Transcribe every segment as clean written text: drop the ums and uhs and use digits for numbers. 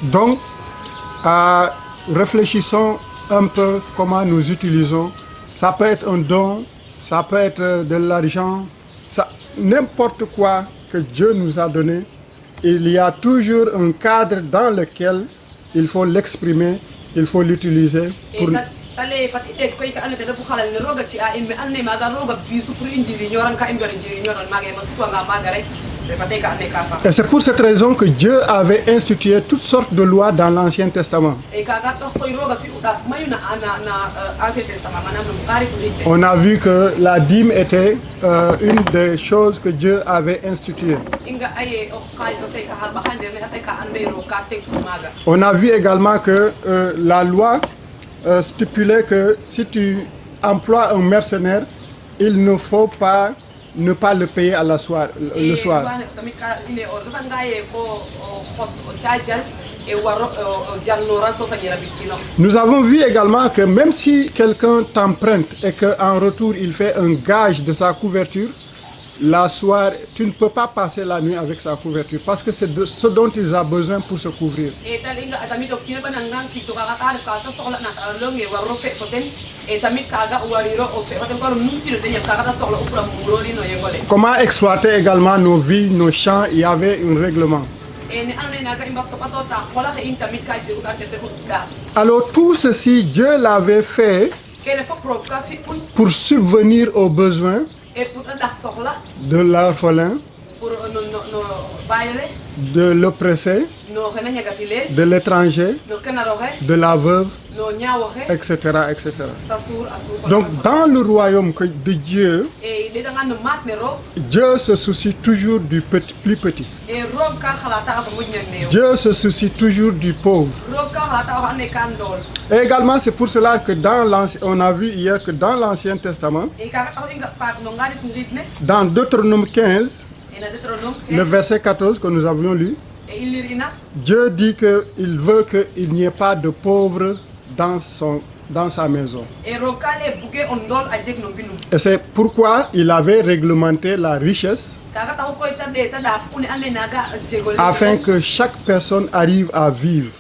Donc, réfléchissons un peu comment nous utilisons. Ça peut être un don, ça peut être de l'argent, n'importe quoi que Dieu nous a donné. Il y a toujours un cadre dans lequel il faut l'exprimer, il faut l'utiliser. Pour... Et c'est pour cette raison que Dieu avait institué toutes sortes de lois dans l'Ancien Testament. On a vu que la dîme était une des choses que Dieu avait instituées. On a vu également que la loi stipulait que si tu emploies un mercenaire, il ne faut pas ne pas le payer à le soir. Nous avons vu également que même si quelqu'un t'emprunte et qu'en retour il fait un gage de sa couverture, la soirée, tu ne peux pas passer la nuit avec sa couverture parce que c'est ce dont il a besoin pour se couvrir. Comment exploiter également nos vies, nos champs, il y avait un règlement. Alors tout ceci, Dieu l'avait fait pour subvenir aux besoins de l'orphelin, de l'oppressé, de l'étranger, de la veuve, etc., etc. Donc dans le royaume de Dieu, Dieu se soucie toujours du plus petit. Dieu se soucie toujours du pauvre. Et également c'est pour cela que on a vu hier que dans l'Ancien Testament, dans Deutéronome 15, le verset 14 que nous avions lu, Dieu dit qu'il veut qu'il n'y ait pas de pauvres dans sa maison. Et c'est pourquoi il avait réglementé la richesse afin que chaque personne arrive à vivre.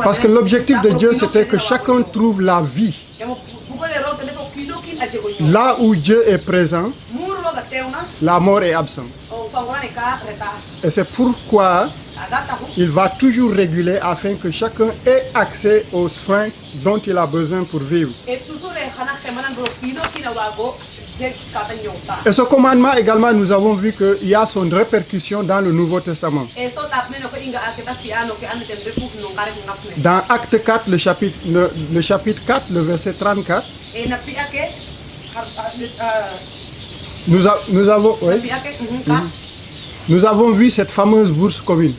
Parce que l'objectif de Dieu, c'était que chacun trouve la vie. Là où Dieu est présent, la mort est absente. Et c'est pourquoi il va toujours réguler afin que chacun ait accès aux soins dont il a besoin pour vivre. Et ce commandement également, nous avons vu qu'il y a son répercussion dans le Nouveau Testament. Dans Acte 4, le chapitre 4, le verset 34, nous avons vu cette fameuse bourse commune.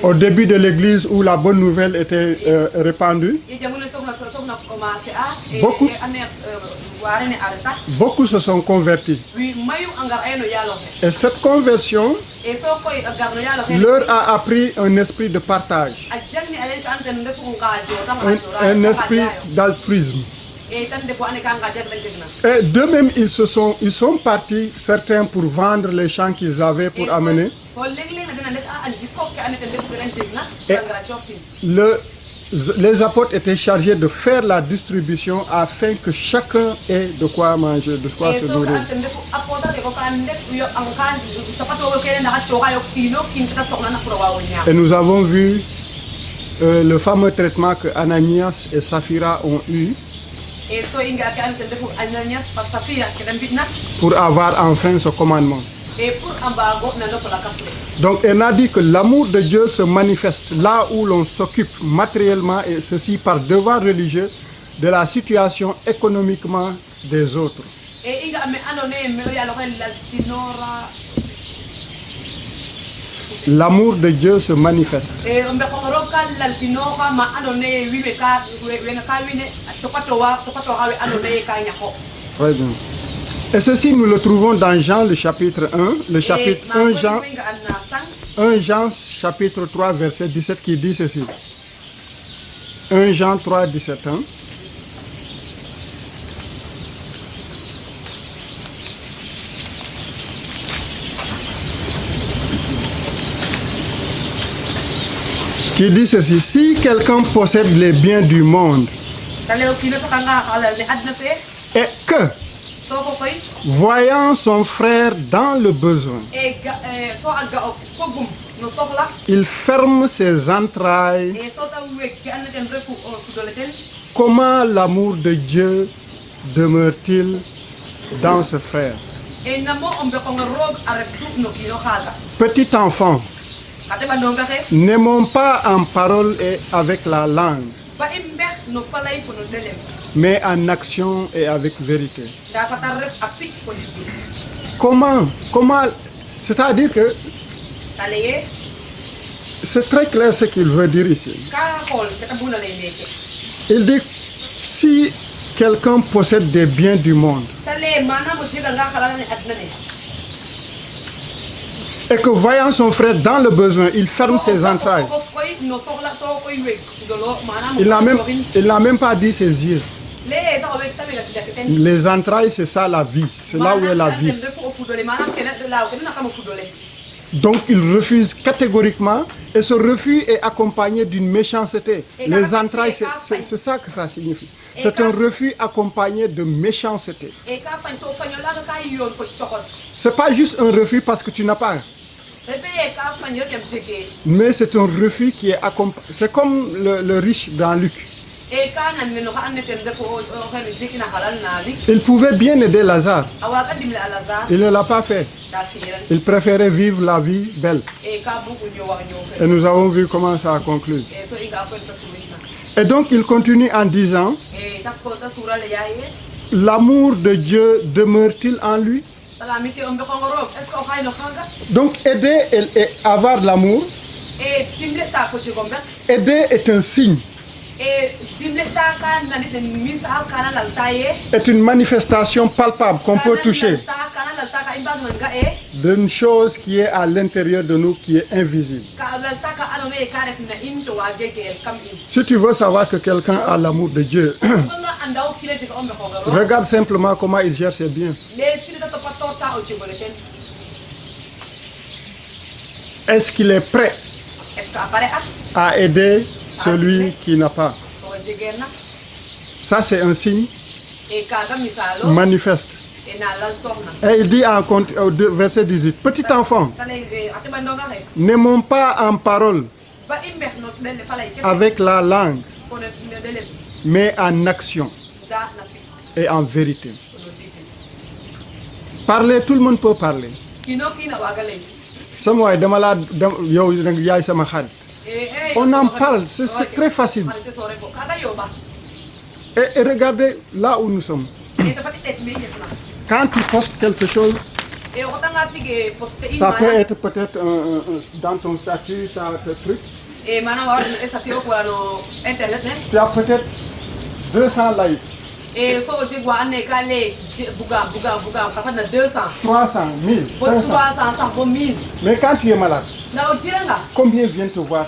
Au début de l'église où la bonne nouvelle était répandue, beaucoup se sont convertis. Et cette conversion leur a appris un esprit de partage, un esprit d'altruisme. Et d'eux-mêmes, ils sont partis, certains pour vendre les champs qu'ils avaient pour amener. Et les apôtres étaient chargés de faire la distribution afin que chacun ait de quoi manger, de quoi se nourrir. Et nous avons vu le fameux traitement que Ananias et Saphira ont eu pour avoir enfin ce commandement. Donc elle a dit que l'amour de Dieu se manifeste là où l'on s'occupe matériellement, et ceci par devoir religieux, de la situation économiquement des autres. L'amour de Dieu se manifeste. Très bien. Et ceci, nous le trouvons dans Jean, le chapitre 1, le chapitre 1 Jean, chapitre 3, verset 17, qui dit ceci. 1 Jean 3, 17. Hein? qui dit ceci: si quelqu'un possède les biens du monde et que, voyant son frère dans le besoin, il ferme ses entrailles, comment l'amour de Dieu demeure-t-il dans ce frère? Petit enfant, n'aimons pas en parole et avec la langue, mais en action et avec vérité. Comment, c'est-à-dire que c'est très clair ce qu'il veut dire ici. Il dit: si quelqu'un possède des biens du monde et que voyant son frère dans le besoin, il ferme ses entrailles. Il n'a même pas dit ses yeux. Les entrailles, c'est ça la vie. C'est là où est la vie. Donc il refuse catégoriquement, et ce refus est accompagné d'une méchanceté. Les entrailles, c'est ça que ça signifie. C'est un refus accompagné de méchanceté. C'est pas juste un refus parce que tu n'as pas. Mais c'est un refus qui est accompagné. C'est comme le riche dans Luc. Il pouvait bien aider Lazare. Il ne l'a pas fait. Il préférait vivre la vie belle. Et nous avons vu comment ça a conclu. Et donc il continue en disant: l'amour de Dieu demeure-t-il en lui? Donc aider et avoir l'amour, aider est un signe, est une manifestation palpable qu'on peut toucher d'une chose qui est à l'intérieur de nous, qui est invisible. Si tu veux savoir que quelqu'un a l'amour de Dieu, regarde simplement comment il gère ses biens. Est-ce qu'il est prêt à aider celui qui n'a pas? Ça, c'est un signe manifeste. Et il dit au verset 18: petit enfant, n'aimons pas en parole avec la langue, mais en action et en vérité. Parler, tout le monde peut parler. On en parle, c'est très facile. Et regardez là où nous sommes. Quand tu postes quelque chose, ça peut être peut-être dans ton statut, tu as tes trucs. Tu as peut-être 200 likes. 300, 1000, 500. Mais quand tu es malade, combien viennent te voir?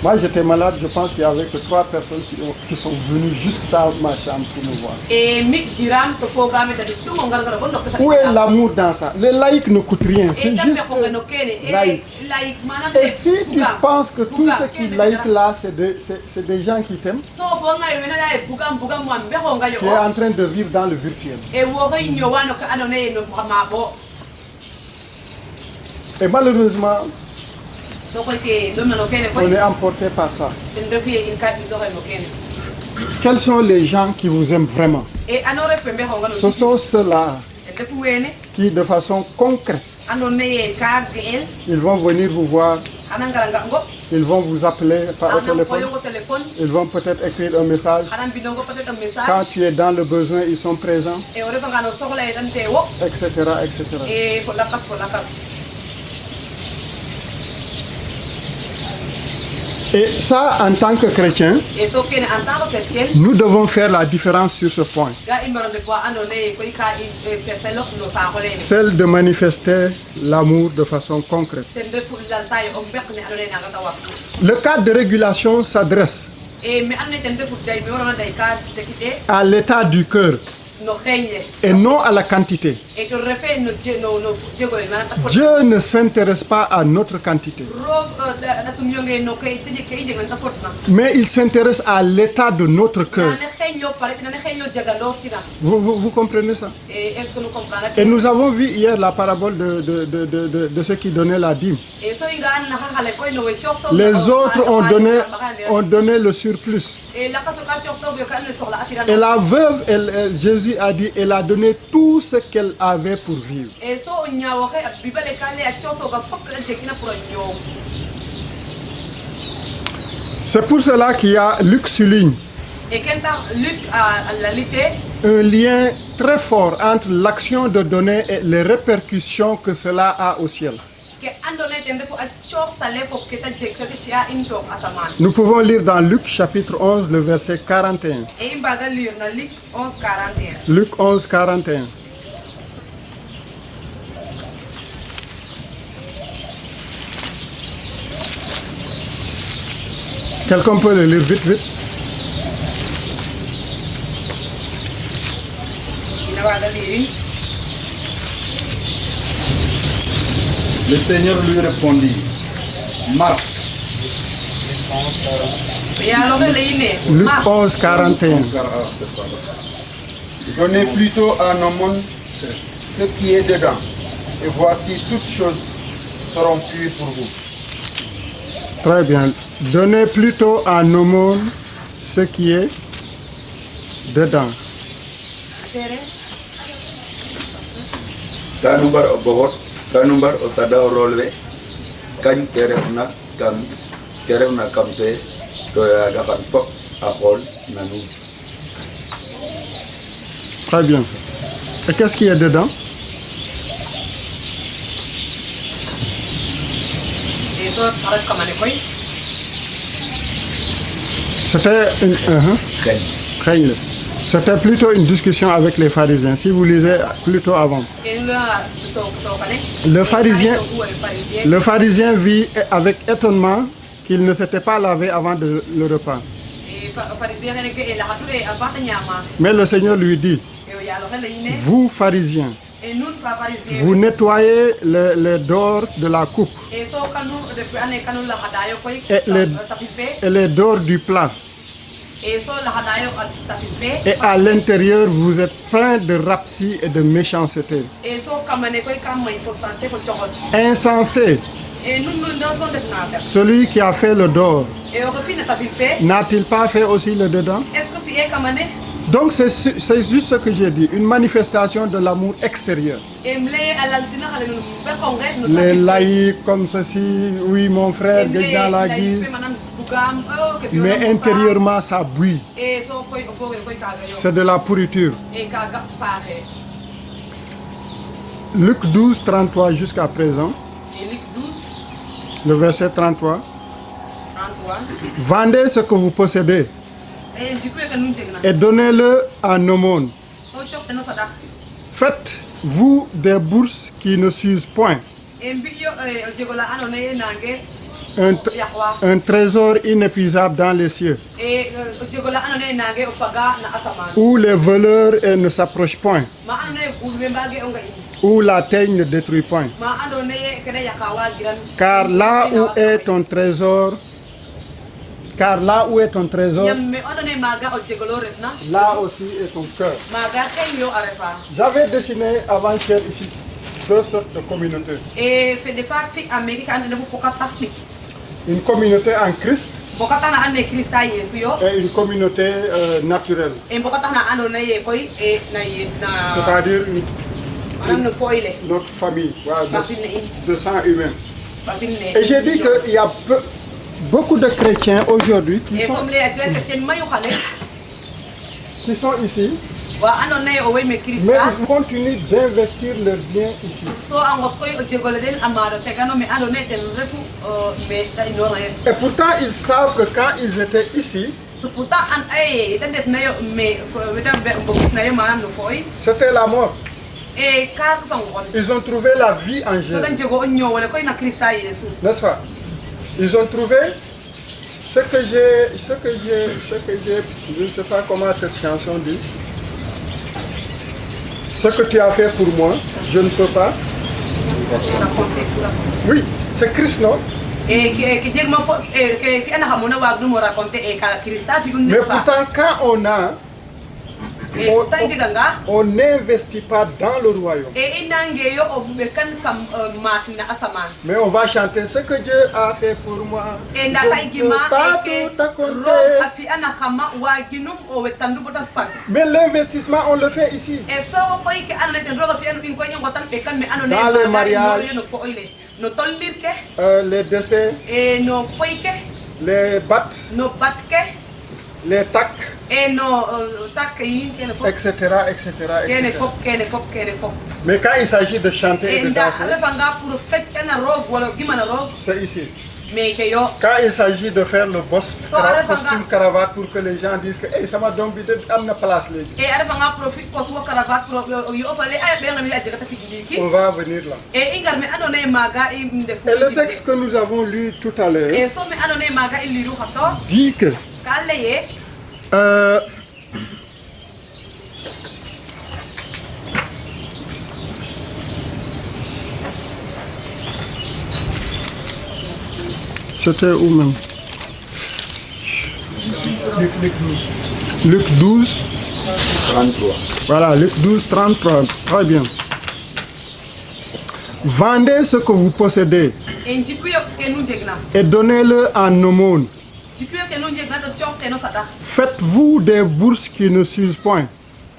Moi j'étais malade, je pense qu'il y avait que 3 personnes qui sont venues juste dans ma chambre pour me voir. Où est l'amour dans ça? Les laïcs ne coûtent rien, c'est juste laïcs. Et si tu penses que tout ce qui est laïque là, c'est des gens qui t'aiment, tu es en train de vivre dans le virtuel. Et malheureusement, on est emporté par ça. Quels sont les gens qui vous aiment vraiment? Ce sont ceux-là qui, de façon concrète, ils vont venir vous voir, ils vont vous appeler par téléphone, ils vont peut-être écrire un message. Quand tu es dans le besoin, ils sont présents, etc., etc. Et ça, en tant que chrétien, nous devons faire la différence sur ce point. Celle de manifester l'amour de façon concrète. Le cadre de régulation s'adresse à l'état du cœur et non à la quantité. Et que refait no Diego le mana ta Dieu ne s'intéresse pas à notre quantité, ro na tum yonge no kay tije kay je ta fotna mais il s'intéresse à l'état de notre cœur. na xeño pare na xeño jagalo tina. Vous comprenez ça? Et est-ce que nous comprenons? Et nous avons vu hier la parabole de ceux qui donnaient la dîme. Et so inga an na xale koy no we chokto. Les autres ont donné le surplus. Et la kaso ka chokto yo kan le soxla atira. Et la veuve, Jésus a dit, elle a donné tout ce qu'elle avait pour vivre. Et so nyawo kay bibale kale a chokto ga fok la jekina pour ñow. C'est pour cela qu'il y a, Luc souligne, Et quand Luc a la lité, un lien très fort entre l'action de donner et les répercussions que cela a au ciel. que andone tende ko a chokta le fok ke ta jekta ke tia into asaman. Nous pouvons lire dans Luc chapitre 11, le verset 41. Et imbaga lire na Luc 11:41. Luc 11, 41. Quelqu'un peut le lire vite, vite. Ina waga lire. Le Seigneur lui répondit, Marc, Et alors le ine. Luc 11, 41. donnez plutôt à un homme ce qui est dedans, et voici toutes choses seront pures pour vous. Très bien. Donnez plutôt à nos mondes ce qui est dedans. Sere. Kanumbar o bohot, kanumbar o sada o rolwe, kany kerefna kamse, to ya dakan fok apol nanu. Très bien. Et qu'est-ce qui est dedans? Et so parat kamane koy. C'était une, Kany. très bien. C'était plutôt une discussion avec les pharisiens. Si vous lisez plutôt avant. Et là to kane. Le pharisien vit avec étonnement qu'il ne s'était pas lavé avant le repas. Et pharisien ne ke la hature avant nyama. Mais le Seigneur lui dit, Et ya alors le ine. vous pharisiens, Et nous pharisien. vous nettoyez les dors de la coupe Et so kanu de ane kanu la hadayo koy. Et le- tafife. et les dors du plat. Et so la hadayo tafife. Et à l'intérieur, vous êtes plein de rapsis et de méchanceté. Et so kamane koy kam mai ko sante ko chokot. Insensé, Et nous dans ton de na. celui qui a fait le dehors, Et au refine tafife. n'a-t-il pas fait aussi le dedans? Est-ce que fi e kamane? Donc c'est juste ce que j'ai dit, une manifestation de l'amour extérieur. Et mle alal dina xale nu be kongre nu Les laïcs comme ceci, oui mon frère, gëj naa laa gis. Mais intérieurement ça bouille, Et so koy o fogel koy kaga yo. c'est de la pourriture. Et kaga faxe. Luc 12, 33 jusqu'à présent, Et Luc 12, le verset 33. 33. Vendez ce que vous possédez Et du coup que nous jegna. et donnez-le à aumône. So chok teno sadak. Faites-vous des bourses qui ne s'usent point, Et mbi yo jegola anone nange un, yakwa. un trésor inépuisable dans les cieux, Et jegola anone nange o faga na asaman. où les voleurs ne s'approchent point, Ma anone ulwe mbage onga ini. où la teigne ne détruit point. Ma andone kene yakawa giran. Car là où est ton trésor, Yamme andone maga o jegolo refna. là aussi est ton cœur. Maga kenyo arefa. J'avais dessiné avant-hier ici deux sortes de communautés. Et fait des fois fi Amerika andone bu pokata fi. Une communauté en Christ Bokata na ane Krista Yesu yo. et une communauté naturelle, E bokata na andone ye koy e na na c'est-à-dire manam no foile. notre famille, voilà, Basine in. de sang humain. Basine. Et j'ai dit qu'il y a beaucoup de chrétiens aujourd'hui Et somme le atira que mayu xale. qui sont ici, Wa andone o wey me mais Krista. ils continuent d'investir leurs biens ici. So ango koy o jegole den amaro tegano me andone ten refu me ta inora. Et pourtant, ils savent que quand ils étaient ici, Puta an ay tan def na yo me wetam be mbokit na yo manam no foy. c'était la mort. E kar fangon. Ils ont trouvé la vie en So dan Jésus, jego onyo wala koy na Krista Yesu. n'est-ce pas? Ils ont trouvé ce que j'ai, je ne sais pas comment cette chanson dit. Ce que tu as fait pour moi, je ne peux pas. raconter. Oui, c'est Christ, non? Et que Dieu m'a fait, que fi ana hamona wa nous me raconter et que Christa fi une Mais pourtant, quand on a, et pourtant jiganga on n'investit pas dans le royaume. et inange yo obekan kam matna asaman. Mais on va chanter ce que Dieu a fait pour moi. Et Je ndaka ne igima peux pas et tout que raconter. rob afi ana hama wa ginum o wetandu bota fan. Mais l'investissement, on le fait ici. Et so ko ke ana ten roba fi anu in ko nyang watan e kan me anu Dans les mariages. no fo ile no toldirke Les décès, et no poike les battes, no batke les tacs, et no tak yin kene fo etc., etc., kene etc. fop. Mais quand il s'agit de chanter et Et de nda danser, ala fanga pour fait kana rob wala gimana rob c'est ici. mais que yo Quand il s'agit de faire le boss, So, arrête, costume, cravate, pour que les gens disent que hey, ça m'a donc bien amené place. et ala fanga profit ko so cravate pro yo fale ay be ngami ajega ta kidiki On va venir là. et ingar me anone maga i ndefu Et le texte que nous avons lu tout à l'heure et so me anone maga iliru khato dit que kalaye c'était où même? Luc 12. 33. Voilà, Luc 12, 33. Très bien. Vendez ce que vous possédez et njikuyo ke nu jegna et donnez-le en aumône. jikuyo ke nu jegna to chokte no sada Faites-vous des bourses qui ne s'usent point.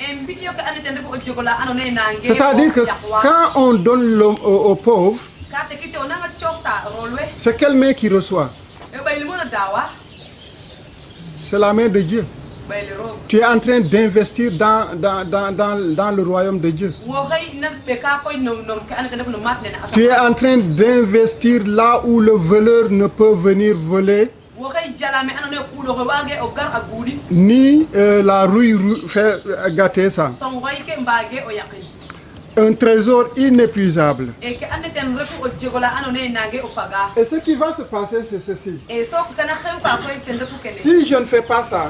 et mbinyo ke ane tende fo jogola anone nange C'est-à-dire que quand on donne aux pauvres, ka te kite onanga chokta rolwe c'est quelle main qui reçoit? e bayil mona dawa C'est la main de Dieu. bayil ro Tu es en train d'investir dans le royaume de Dieu. wo xey na be ka koy nom ke ane tende fo no matne na Tu es asa en train d'investir là où le voleur ne peut venir voler, wo xey jalame anone kulo ko wage o gar agudi ni la rouille fait gâter ça. ton way ke mbage o yaqin Un trésor inépuisable. e ke ane ten refu o jogola anone nange o faga Et ce qui va se passer, c'est ceci. e so ko kana xew ka koy tende fo kene Si je ne fais pas ça,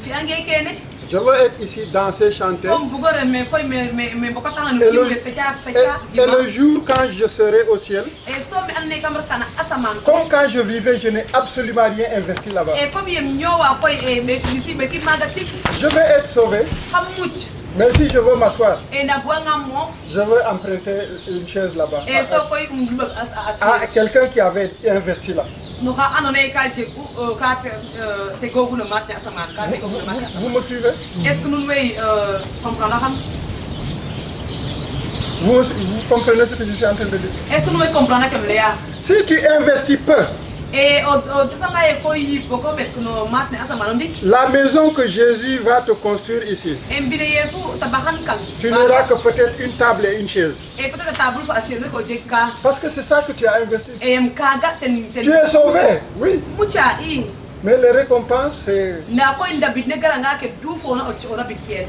fi ange kene je veux être ici, danser, chanter. som bugore me koy me bokata no Et le, kimbe fecha et le jour quand je serai au ciel, e so mi anne kamar kana asaman comme quand je vivais, je n'ai absolument rien investi là-bas. e comme yem nyowa koy e me tisi be ki maga tik Je vais être sauvé, hamuch mais si je veux m'asseoir, e na buanga mof je veux emprunter une chaise là-bas. e so koy ngul À quelqu'un qui avait investi là. no ha anone ka je ka te gogu no matne asaman ka te gogu no matne Vous asaman me suivez? est-ce que nous wey comprendre xam Vous comprenez ce que je suis en train de dire? est-ce que nous wey comprendre que le ya Si tu investis peu, e o tafanga e koy boko bet no matne asaman ndik la maison que Jésus va te construire ici, e mbine yesu tabahan kan tu n'auras que peut-être une table et une chaise. e peut-être table fa assiette ko jekka Parce que c'est ça que tu as investi. e yem kaga ten Tu es sauvé, oui. mucha i Mais les récompenses, c'est... na koy ndabit ne galanga ke du fo na o rabit kiel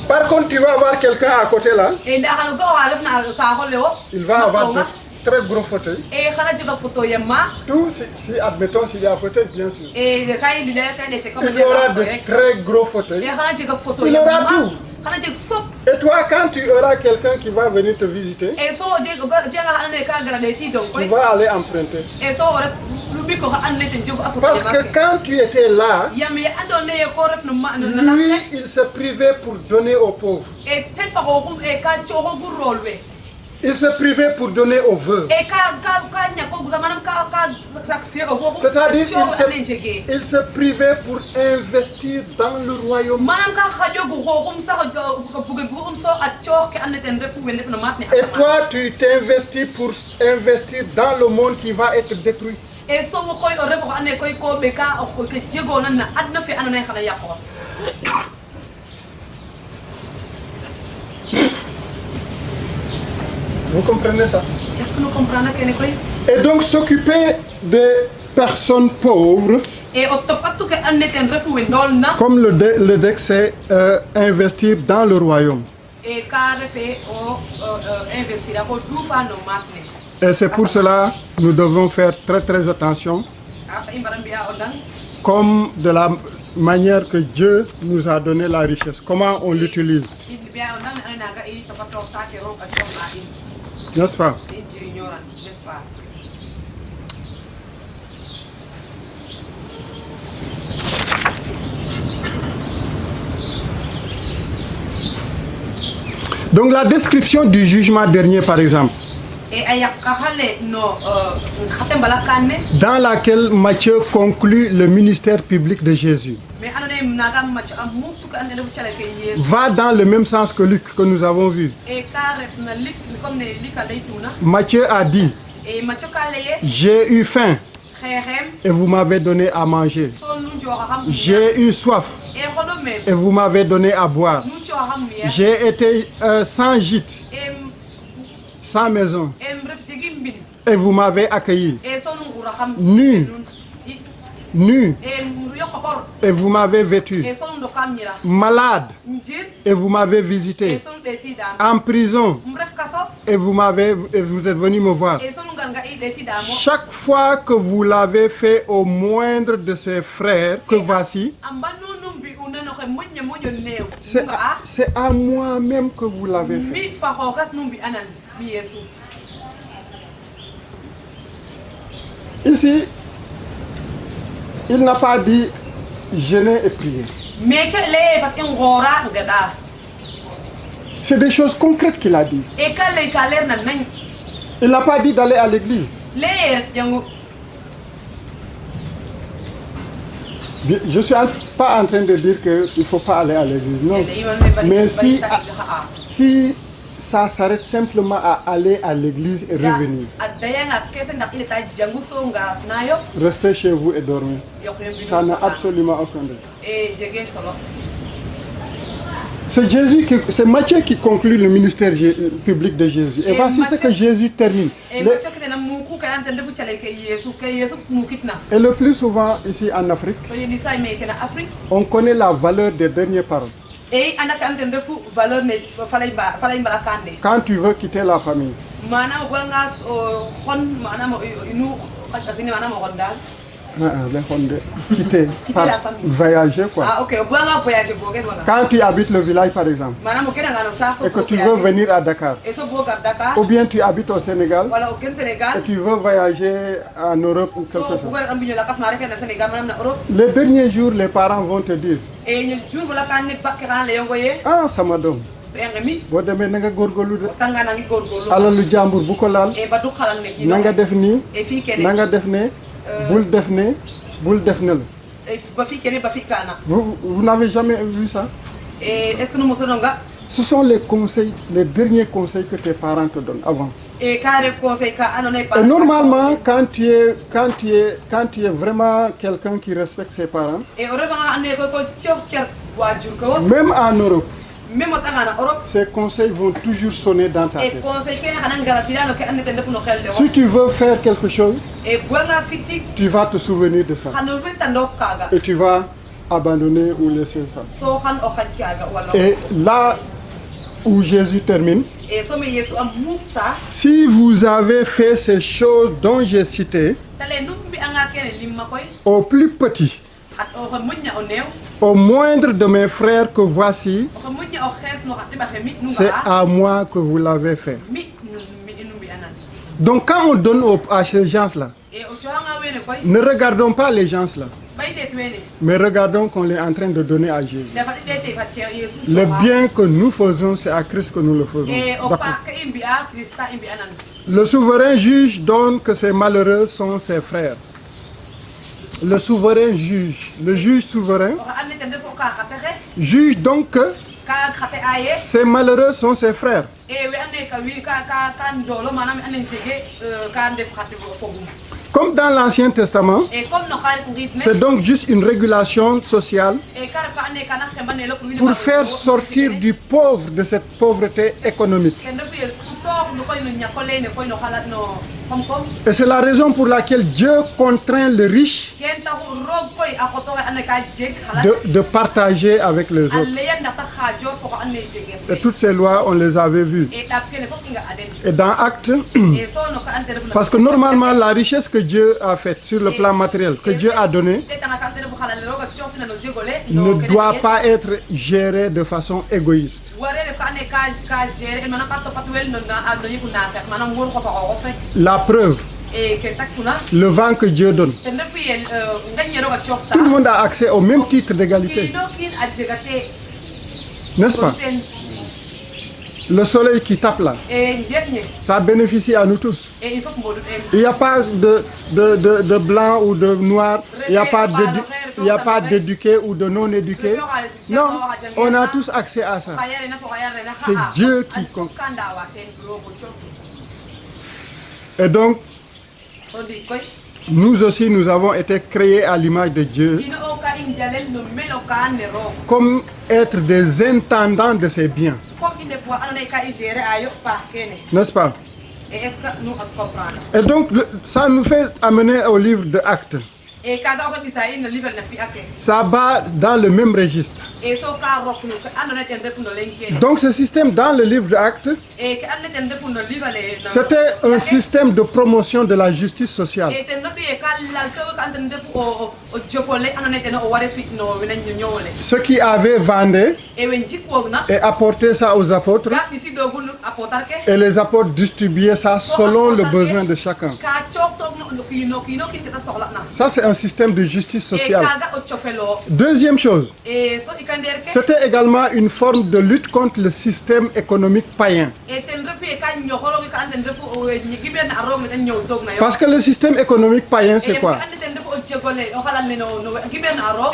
Par contre, tu vas avoir quelqu'un à côté là, e nda xano go halef na sa holle o il va avoir de très gros fauteuils. e xana jiga photo yemma Tout, si admettons, s'il y a un fauteuil, bien sûr. e de kay li le kay de te comme Il y aura de rek très gros e fauteuils. xana jiga photo Il aura yemma tout. xana jig fop Et toi, quand tu auras quelqu'un qui va venir te visiter, e so jega xana ne ka gara de ti donc tu koy vas aller emprunter. e so ora lubi ko xana ne ten jogo afu Parce que quand tu étais là, yam ya andone ko ref no ma no lui, la il se privait pour donner aux pauvres. e tel fa ko kum e ka cho ko gur rolwe Il se privait pour donner aux veuves. e ka nya ko guzamanam ka fi o go C'est-à-dire qu'il il se privait pour investir dans le royaume. manam ka khajo go kum sa ko bugue kum so a cho ke anne ten refu wende no matne Et toi, tu t'investis pour investir dans le monde qui va être détruit. e so mo koy o refu ko anne koy ko be ka ko ke jego nan na adna fi anane xana yakko Vous comprenez ça? est-ce que nous comprenons que ne koy Et donc s'occuper des personnes pauvres, e o topatu ke anne ten refu wendol na comme le DEC, c'est investir dans le royaume. e ka refe o investir ko du fa no matne Et c'est pour cela que nous devons faire très très attention. apa imbaram biya odan Comme manière que Dieu nous a donné la richesse. Comment on l'utilise, n'est-ce pas? Donc la description du jugement dernier, par exemple, dans laquelle Matthieu conclut le ministère public de Jésus, va dans le même sens que Luc, que nous avons vu. Matthieu a dit, j'ai eu faim et vous m'avez donné à manger. J'ai eu soif et vous m'avez donné à boire. J'ai été sans gîte, sans maison, et vous m'avez accueilli. Nu, et vous m'avez vêtu. Malade, et vous m'avez visité. En prison, et vous êtes venu me voir. Chaque fois que vous l'avez fait au moindre de ses frères, que voici, c'est à moi-même que vous l'avez fait. Ici, il n'a pas dit jeûner et prier. C'est des choses concrètes qu'il a dit. Il n'a pas dit d'aller à l'église. Je ne suis pas en train de dire qu'il ne faut pas aller à l'église, non. Mais si ça s'arrête simplement à aller à l'église et revenir, restez chez vous et dormez. Ça n'a absolument aucun doute. C'est Matthieu qui conclut le ministère public de Jésus. Et voici ce que Jésus termine. Et le plus souvent ici en Afrique, on connaît la valeur des dernières paroles. Quand tu veux quitter la famille, quitter la famille, voyager quoi. Quand tu habites le village par exemple, et que tu veux venir à Dakar, ou bien tu habites au Sénégal, et tu veux voyager en Europe ou quelque chose. Les derniers jours, les parents vont te dire, ah, ça m'a donné. Boo demee na nga góorgóorlu de alalu jàmbur bu ko laal na nga def nii na nga def ne bul def ne bul def ne la. Vous n'avez jamais vu ça? Ce sont les conseils, les derniers conseils que tes parents te donnent avant. Et normalement, quand tu es vraiment quelqu'un qui respecte ses parents, même en Europe, ces conseils vont toujours sonner dans ta tête. Si tu veux faire quelque chose, tu vas te souvenir de ça. Et tu vas abandonner ou laisser ça. Et là où Jésus termine, si vous avez fait ces choses dont j'ai cité, au plus petit, au moindre de mes frères que voici, c'est à moi que vous l'avez fait. Donc quand on donne à ces gens-là, ne regardons pas les gens-là, mais regardons qu'on est en train de donner à Jésus. Le bien que nous faisons, c'est à Christ que nous le faisons. Le souverain juge donne que ces malheureux sont ses frères. Le souverain juge, le juge souverain, juge donc que ces malheureux sont ses frères. Comme dans l'Ancien Testament, c'est donc juste une régulation sociale pour faire sortir du pauvre de cette pauvreté économique. Et c'est la raison pour laquelle Dieu contraint le riche de partager avec les autres. Et toutes ces lois, on les avait vues. Et dans Actes, parce que normalement, la richesse que Dieu a faite sur le plan matériel, que Dieu a donné, ne doit pas être géré de façon égoïste. La preuve, le vent que Dieu donne. Tout le monde a accès au même titre d'égalité. N'est-ce pas? Le soleil qui tape là, ça bénéficie à nous tous. Il n'y a pas de blanc ou de noir, il n'y a pas d'éduqué ou de non éduqué. Non, on a tous accès à ça. C'est Dieu qui compte. Et donc, nous aussi, nous avons été créés à l'image de Dieu comme être des intendants de ses biens. N'est-ce pas? Et donc, ça nous fait amener au livre de Actes. Ça va dans le même registre. Donc ce système dans le livre d'Actes, c'était un système de promotion de la justice sociale. Ceux qui avaient vendu et apporté ça aux apôtres, et les apôtres distribuaient ça selon le besoin de chacun. Ça, c'est un système de justice sociale. Deuxième chose, c'était également une forme de lutte contre le système économique païen. Parce que le système économique païen, c'est quoi?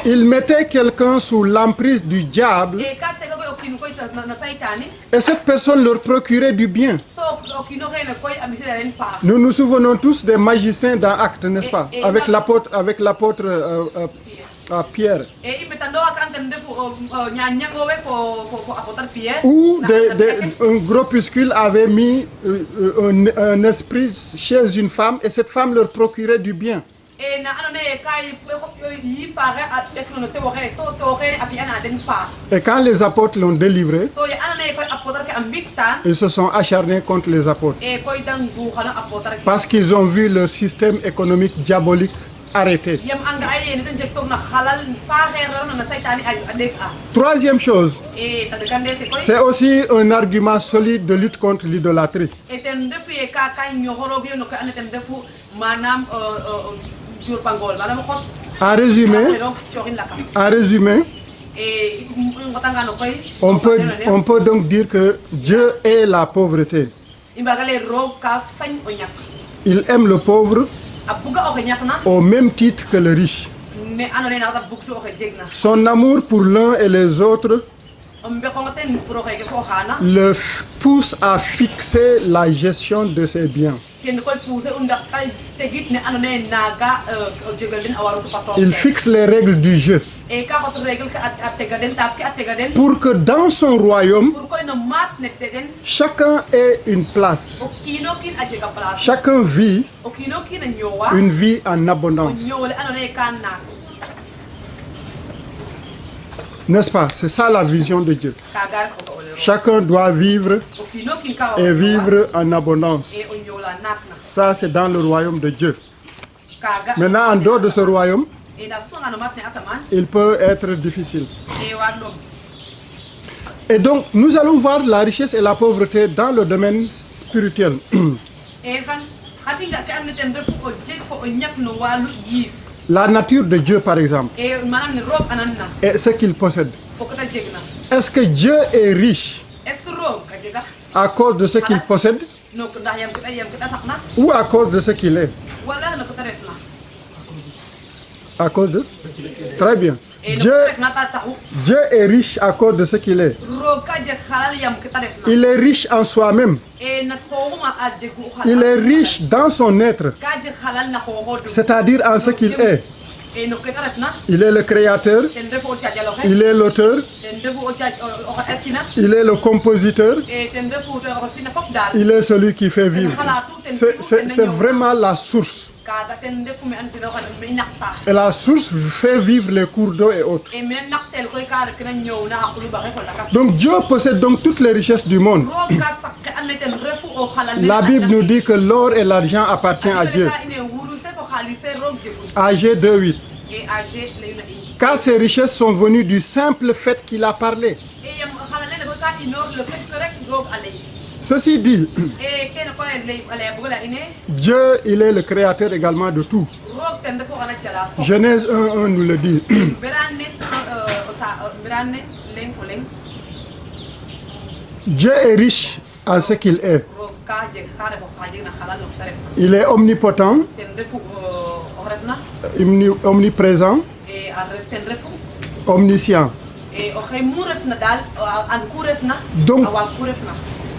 Il mettait quelqu'un sous l'emprise du diable et cette personne leur procurait du bien. Nous nous souvenons tous des magiciens dans Actes, n'est-ce pas? Avec l'apôtre Pierre. Où un groupuscule avait mis un esprit chez une femme et cette femme leur procurait du bien. Et quand les apôtres l'ont délivré, ils se sont acharnés contre les apôtres. Parce qu'ils ont vu leur système économique diabolique arrêté. Troisième chose, c'est aussi un argument solide de lutte contre l'idolâtrie. En résumé, on peut donc dire que Dieu est la pauvreté. Il aime le pauvre au même titre que le riche. Son amour pour l'un et les autres le pousse à fixer la gestion de ses biens. Il fixe les règles du jeu pour que dans son royaume, chacun ait une place. Chacun vit une vie en abondance. N'est-ce pas? C'est ça la vision de Dieu. Chacun doit vivre et vivre en abondance. Ça, c'est dans le royaume de Dieu. Maintenant, en dehors de ce royaume, il peut être difficile. Et donc, nous allons voir la richesse et la pauvreté dans le domaine spirituel. La nature de Dieu, par exemple, et ce qu'il possède. Est-ce que Dieu est riche à cause de ce qu'il possède ou à cause de ce qu'il est? À cause de? Très bien. Dieu est riche à cause de ce qu'il est. Il est riche en soi-même. Il est riche dans son être, c'est-à-dire en ce qu'il est. Il est le créateur, il est l'auteur, il est le compositeur, il est celui qui fait vivre. C'est vraiment la source. Et la source fait vivre les cours d'eau et autres. Donc Dieu possède donc toutes les richesses du monde. La Bible nous dit que l'or et l'argent appartiennent à Dieu. AG 2:8. car ces richesses sont venues du simple fait qu'il a parlé. e yam halal ne ba ka inor le fait que rek roog alay Ceci dit, e ken ko lay alay bugala ine Dieu, il est le créateur également de tout. roog ten defo ana jala fo Genèse 1:1 nous le dit. berane berane leng fo leng Dieu est riche en ce qu'il est. roog ka jeg xare fo xaje na halal no taref Il est omnipotent, ten defu o refna omniprésent, e a ref ten refu omniscient. e o xey mu refna dal an ku refna Donc- a wa ku refna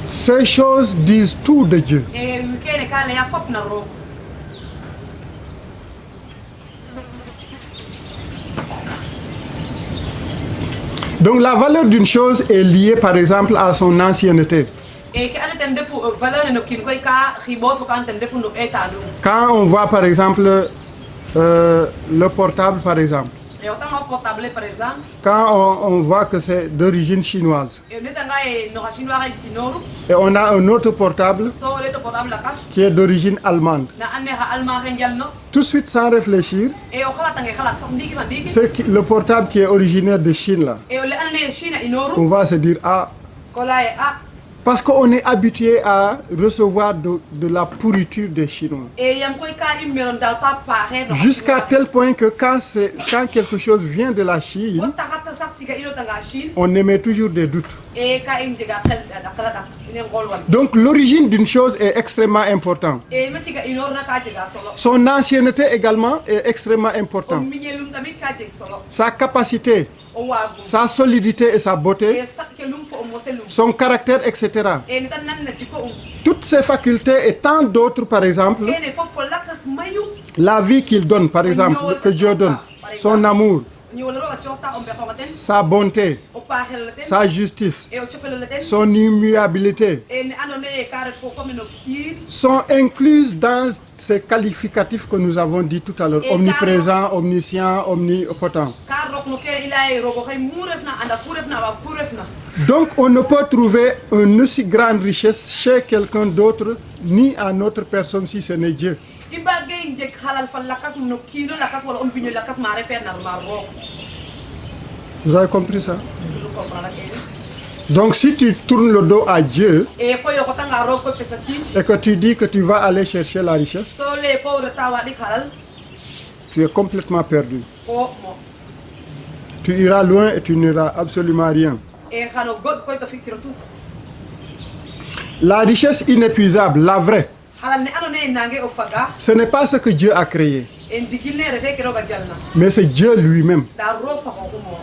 Ces choses disent tout de Dieu. e kene ka leya fop na roog Donc la valeur d'une chose est liée par exemple à son ancienneté. e ke ane ten defu valeur ne no kin koy ka xibo fo kan ten defu no eta dum Quand on voit par exemple le portable par exemple, e o tanga portable par exemple quand on voit que c'est d'origine chinoise e ne tanga e no chinois ay inoru et on a un autre portable so le to portable la kas qui est d'origine allemande, na ane ha alma renjal no tout de suite sans réfléchir, e o khala tanga khala sax ndiki fa ndiki le portable qui est originaire de Chine là, e o le ane china inoru on va se dire ah, ko la e a parce qu'on est habitué à recevoir de la pourriture des Chinois. e yam koy ka immeron dal ta pare no Jusqu'à tel point que quand quelque chose vient de la o Chine, taxata sax tiga ino tanga chine on émet toujours des doutes. e ka en diga xel kala tak inen gol wan Donc l'origine d'une chose est extrêmement importante. e me tiga inor na ka jega solo Son ancienneté également est extrêmement o importante. miñelum tamit ka jeg solo Sa capacité, o wagu sa solidité et sa beauté, e sak ke lum fo o moselum son caractère, etc. e ne tan nan na jiko Toutes ces facultés et tant d'autres, par exemple, e ne fofo lakas mayu la vie qu'il donne, par exemple, que Dieu donne, son amour, ni wala roga ciota o be xomaten sa bonté, o paxel ten sa justice, e o cofel ten son immuabilité, e ne andone e ka ref fo comme no kiin sont incluses dans ces qualificatifs que nous avons dit tout à l'heure, Et omniprésent, omniscient, omnipotent. ka rok no ke ila e rogo xey mu refna anda ku refna wa ku refna Donc on ne peut trouver une aussi grande richesse chez quelqu'un d'autre, ni à notre personne si ce n'est Dieu. i mbage njeg halal fa lakas no kiino lakas wala o mbiño lakas ma refer na ma roog Vous avez compris ça? si lu comprendre kene Donc si tu tournes le dos à Dieu e koy o tanga roog ko fesa ciic et que tu dis que tu vas aller chercher la richesse, so le ko reta wa dik halal tu es complètement perdu. ko mo Tu iras loin et tu n'iras absolument rien. e xano god koy to fikiro tous La richesse inépuisable, la vraie, halal ne andone e nange o faga ce n'est pas ce que Dieu a créé, en digil ne refe ke roga jalna mais c'est Dieu lui-même. da roog fa xoxumo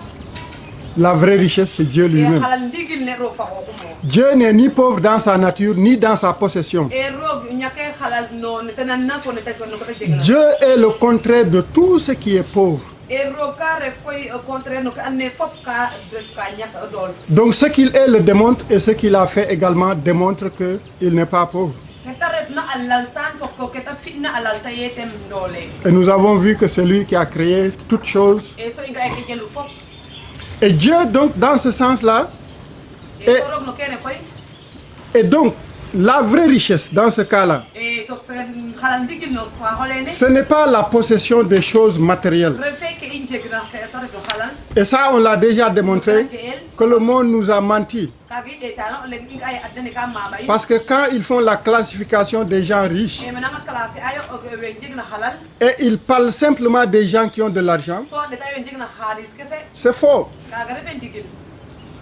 La vraie richesse, c'est Dieu e lui-même. halal ndigil ne roog fa xoxumo Dieu n'est ni pauvre dans sa nature, ni dans sa possession. e roog ñake halal no ne tanan na fo ne tay ko no ko jegna Dieu est le contraire de tout ce qui est pauvre. e roog ka ref koy au contraire no ko anne fop ka ref ka ñak dool Donc ce qu'il est le démontre et ce qu'il a fait également démontre qu'il n'est pas pauvre. keta ref na alaltan fo ko keta fitna alalta yetem doole Et nous avons vu que c'est lui qui a créé toutes choses. e so inga e ke jelu fop Et Dieu donc dans ce sens-là, e so roog no kene koy et donc la vraie richesse dans ce cas-là, e to halal ndigil no so holene ce n'est pas la possession des choses matérielles. refe ke i njegna keta ref no halal Et ça on l'a déjà démontré que le monde nous a menti. kagi e tano len inga ay adane ka maba in Parce que quand ils font la classification des gens riches, e menanga classe ayo we jegna halal et ils parlent simplement des gens qui ont de l'argent, so de tay we jegna khalis kese c'est faux. kaga refe ndigil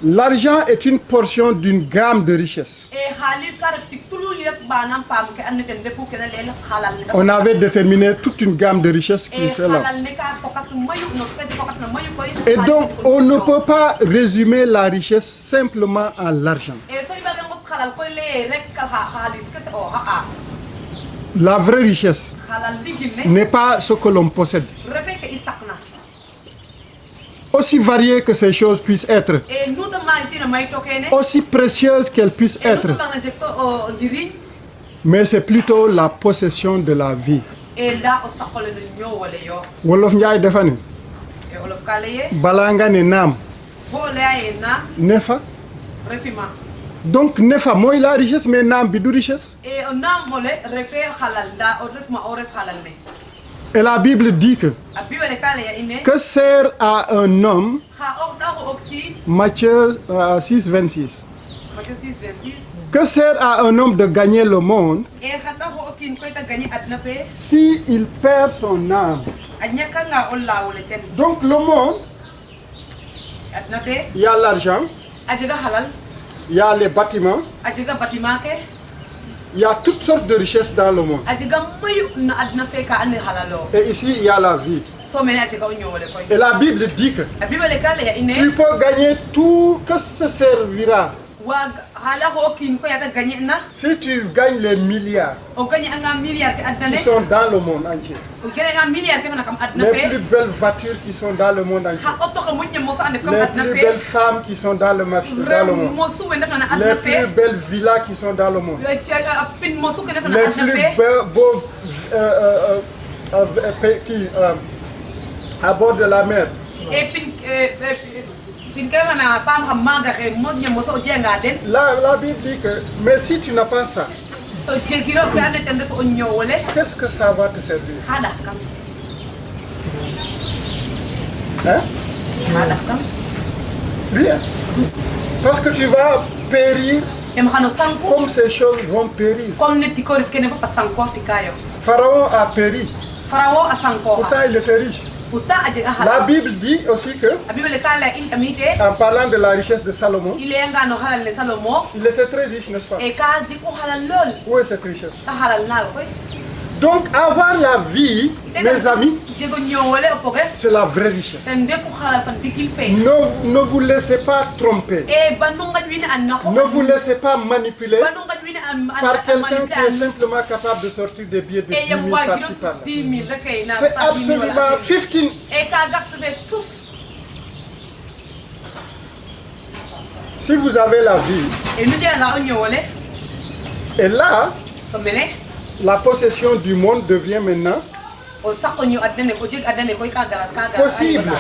L'argent est une portion d'une gamme de richesses. e khalis ka ref tik tulu yek banam pam ke anne ten defu kena lel halal ne On avait déterminé toute une gamme de richesses qui e était là. halal ne ka fokat mayu no kedi fokat na mayu koy Et donc, on ne peut pas résumer la richesse simplement en l'argent. e so ibage ngot halal koy le rek ka khalis kese o ha La vraie richesse halal digil ne n'est pas ce que l'on possède. refe ke isakna Aussi variées que ces choses puissent être, e nuta maitina may tokene aussi précieuses qu'elles puissent e être, nuta bang na jekto o njiriñ mais c'est plutôt la possession de la vie. e nda o sakole no ñoo wala yo Wolof Njaay dafa ne, e olof ka leye balaa nga ne naam bo leya ye na ne fa. refima Donc ne fa mooy la richesse mais naam bi du richesse. e o naam mole refe halal nda o refma o ref halal ne Et la Bible dit que sert à un homme, Matthieu 6, 26, que sert à un homme de gagner le monde si il perd son âme? Donc le monde, il y a l'argent, il y a les bâtiments, il y a toutes sortes de richesses dans le monde. Et ici, il y a la vie. Et la Bible dit que tu peux gagner tout, que ce servira si tu gagnes les milliards qui sont dans le monde entier. Les plus belles voitures qui sont dans le monde entier. Les plus belles femmes qui sont dans le marché, dans le monde. Les plus belles villas qui sont dans le monde. Les plus beaux à bord de la mer. La Bible dit que, mais si tu n'as pas ça, qu'est-ce que ça va te servir? Hein? Rien. Parce que tu vas périr comme ces choses vont périr. Pharaon a péri. Pourtant il était riche. La Bible dit aussi que, en parlant de la richesse de Salomon, il était très riche, n'est-ce pas? Où est cette richesse? Donc avoir la vie, mes amis, c'est la vraie richesse. Ne vous laissez pas tromper. Ne vous laissez pas manipuler par quelqu'un qui est simplement capable de sortir des billets de 10 000 par-ci par-là. C'est absolument 15. Si vous avez la vie, et là, la possession du monde devient maintenant possible.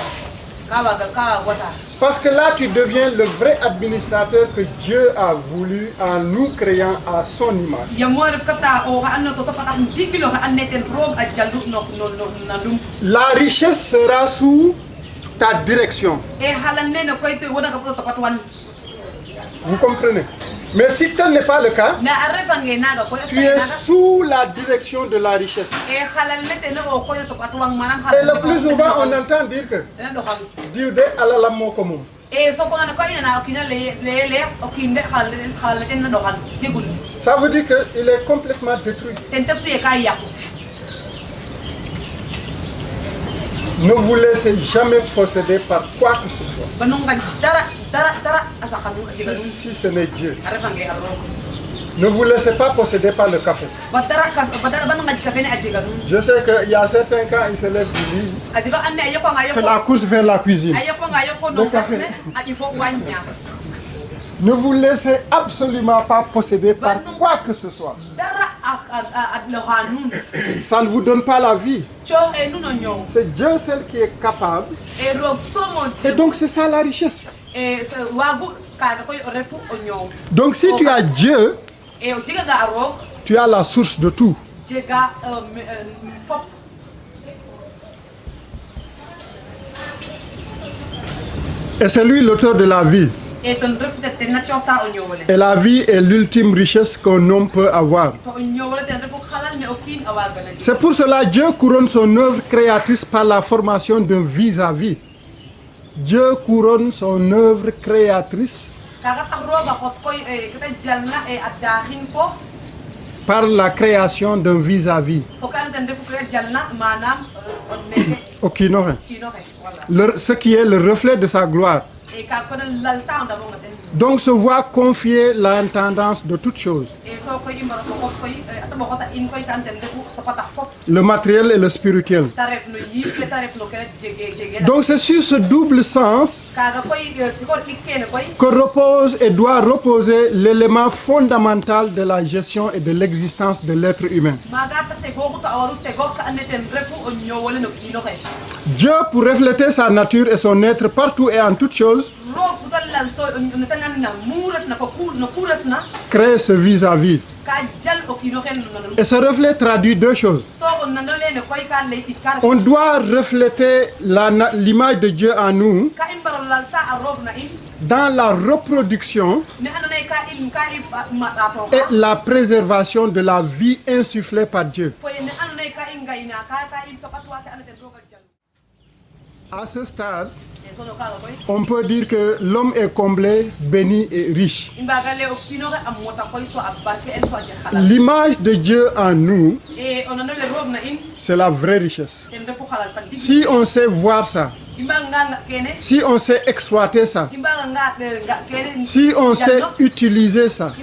Parce que là, tu deviens le vrai administrateur que Dieu a voulu en nous créant à son image. La richesse sera sous ta direction. Vous comprenez? Mais si tel n'est pas le cas, tu es sous la direction de la richesse. Et le plus souvent, on entend dire que Dieu de alalam comme. Ça veut dire qu'il est complètement détruit. Ne vous laissez jamais posséder par quoi que ce soit. Si ce n'est Dieu. Ne vous laissez pas posséder par le café. Je sais qu'il y a certains quand ils se lèvent du lit, c'est la course vers la cuisine. Le café. Ne vous laissez absolument pas posséder par quoi que ce soit. Ça ne vous donne pas la vie. C'est Dieu seul qui est capable. Et donc c'est ça la richesse. Donc si tu as Dieu, tu as la source de tout. Et c'est lui l'auteur de la vie. Et la vie est l'ultime richesse qu'un homme peut avoir. C'est pour cela que Dieu couronne son œuvre créatrice par la formation d'un vis-à-vis. Dieu couronne son œuvre créatrice par la création d'un vis-à-vis. Ce qui est le reflet de sa gloire. Donc se voit confier l'intendance de toutes choses. Le matériel et le spirituel. Donc c'est sur ce double sens que repose et doit reposer l'élément fondamental de la gestion et de l'existence de l'être humain. Dieu, pour refléter sa nature et son être partout et en toutes choses, crée ce vis-à-vis. Et ce reflet traduit deux choses. On doit refléter l'image de Dieu en nous dans la reproduction et la préservation de la vie insufflée par Dieu. À ce stade, on peut dire que l'homme est comblé, béni et riche. L'image de Dieu en nous, c'est la vraie richesse. Si on sait voir ça, si on sait exploiter ça, si on sait utiliser ça,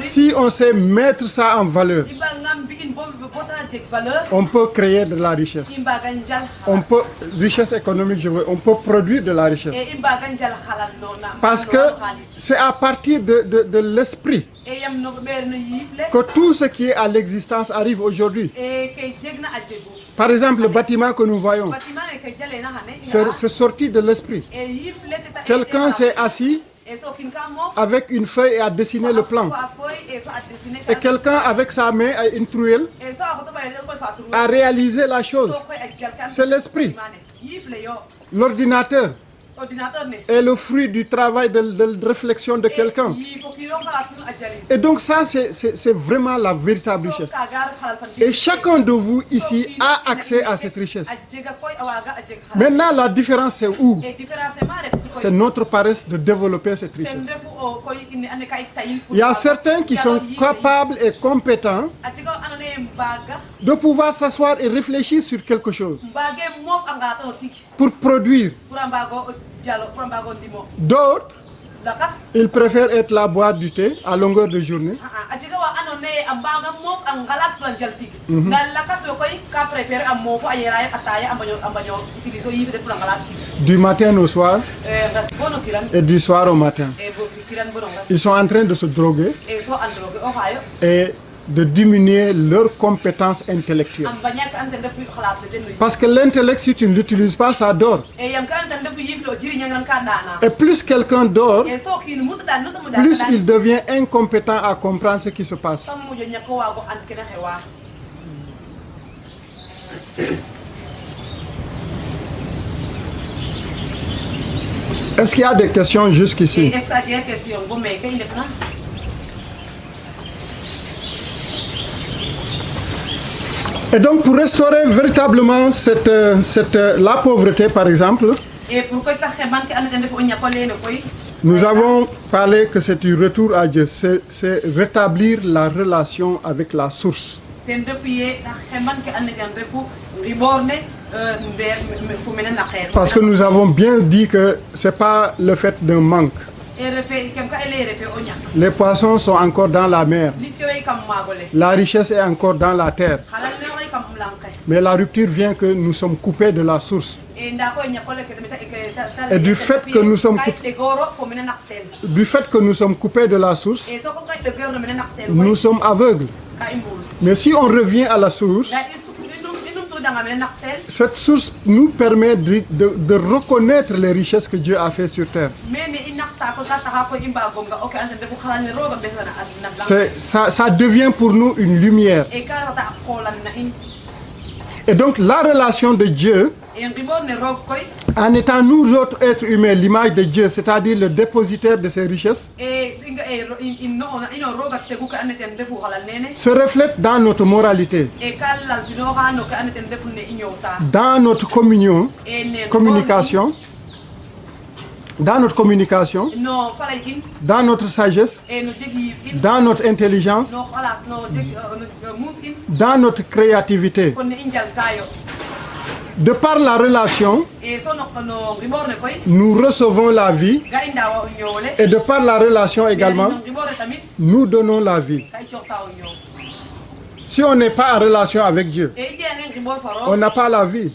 si on sait mettre ça en valeur, on peut créer de la richesse. On peut, richesse économique, on peut produire de la richesse. Parce que c'est à partir de l'esprit que tout ce qui est à l'existence arrive aujourd'hui. Par exemple, le bâtiment que nous voyons, c'est sorti de l'esprit. Quelqu'un s'est assis avec une feuille et a dessiné le plan. Et quelqu'un avec sa main et une truelle a réalisé la chose. C'est l'esprit. L'ordinateur est le fruit du travail de réflexion de quelqu'un. Et donc ça, c'est vraiment la véritable richesse. Et chacun de vous ici a accès à cette richesse. Maintenant, la différence c'est où? C'est notre paresse de développer cette richesse. Il y a certains qui sont capables et compétents de pouvoir s'asseoir et réfléchir sur quelque chose pour produire. D'autres, ils préfèrent être la boîte du thé à longueur de journée. Du matin au soir et du soir au matin. Ils sont en train de se droguer et de diminuer leurs compétences intellectuelles. Parce que l'intellect, si tu ne l'utilises pas, ça dort. Et plus quelqu'un dort, plus il devient incompétent à comprendre ce qui se passe. Est-ce qu'il y a des questions jusqu'ici? Et donc pour restaurer véritablement la pauvreté par exemple, nous avons parlé que c'est du retour à Dieu, c'est rétablir la relation avec la source. Parce que nous avons bien dit que ce n'est pas le fait d'un manque. Les poissons sont encore dans la mer. La richesse est encore dans la terre. Mais la rupture vient que nous sommes coupés de la source. Et du fait que nous sommes coupés de la source, nous sommes aveugles. Mais si on revient à la source, cette source nous permet de reconnaître les richesses que Dieu a fait sur terre. Ça devient pour nous une lumière. Et donc la relation de Dieu, en étant nous autres êtres humains, l'image de Dieu, c'est-à-dire le dépositaire de ses richesses, se reflète dans notre moralité, dans notre communication, dans notre sagesse, dans notre intelligence, dans notre créativité. De par la relation, nous recevons la vie, et de par la relation également, nous donnons la vie. Si on n'est pas en relation avec Dieu, on n'a pas la vie.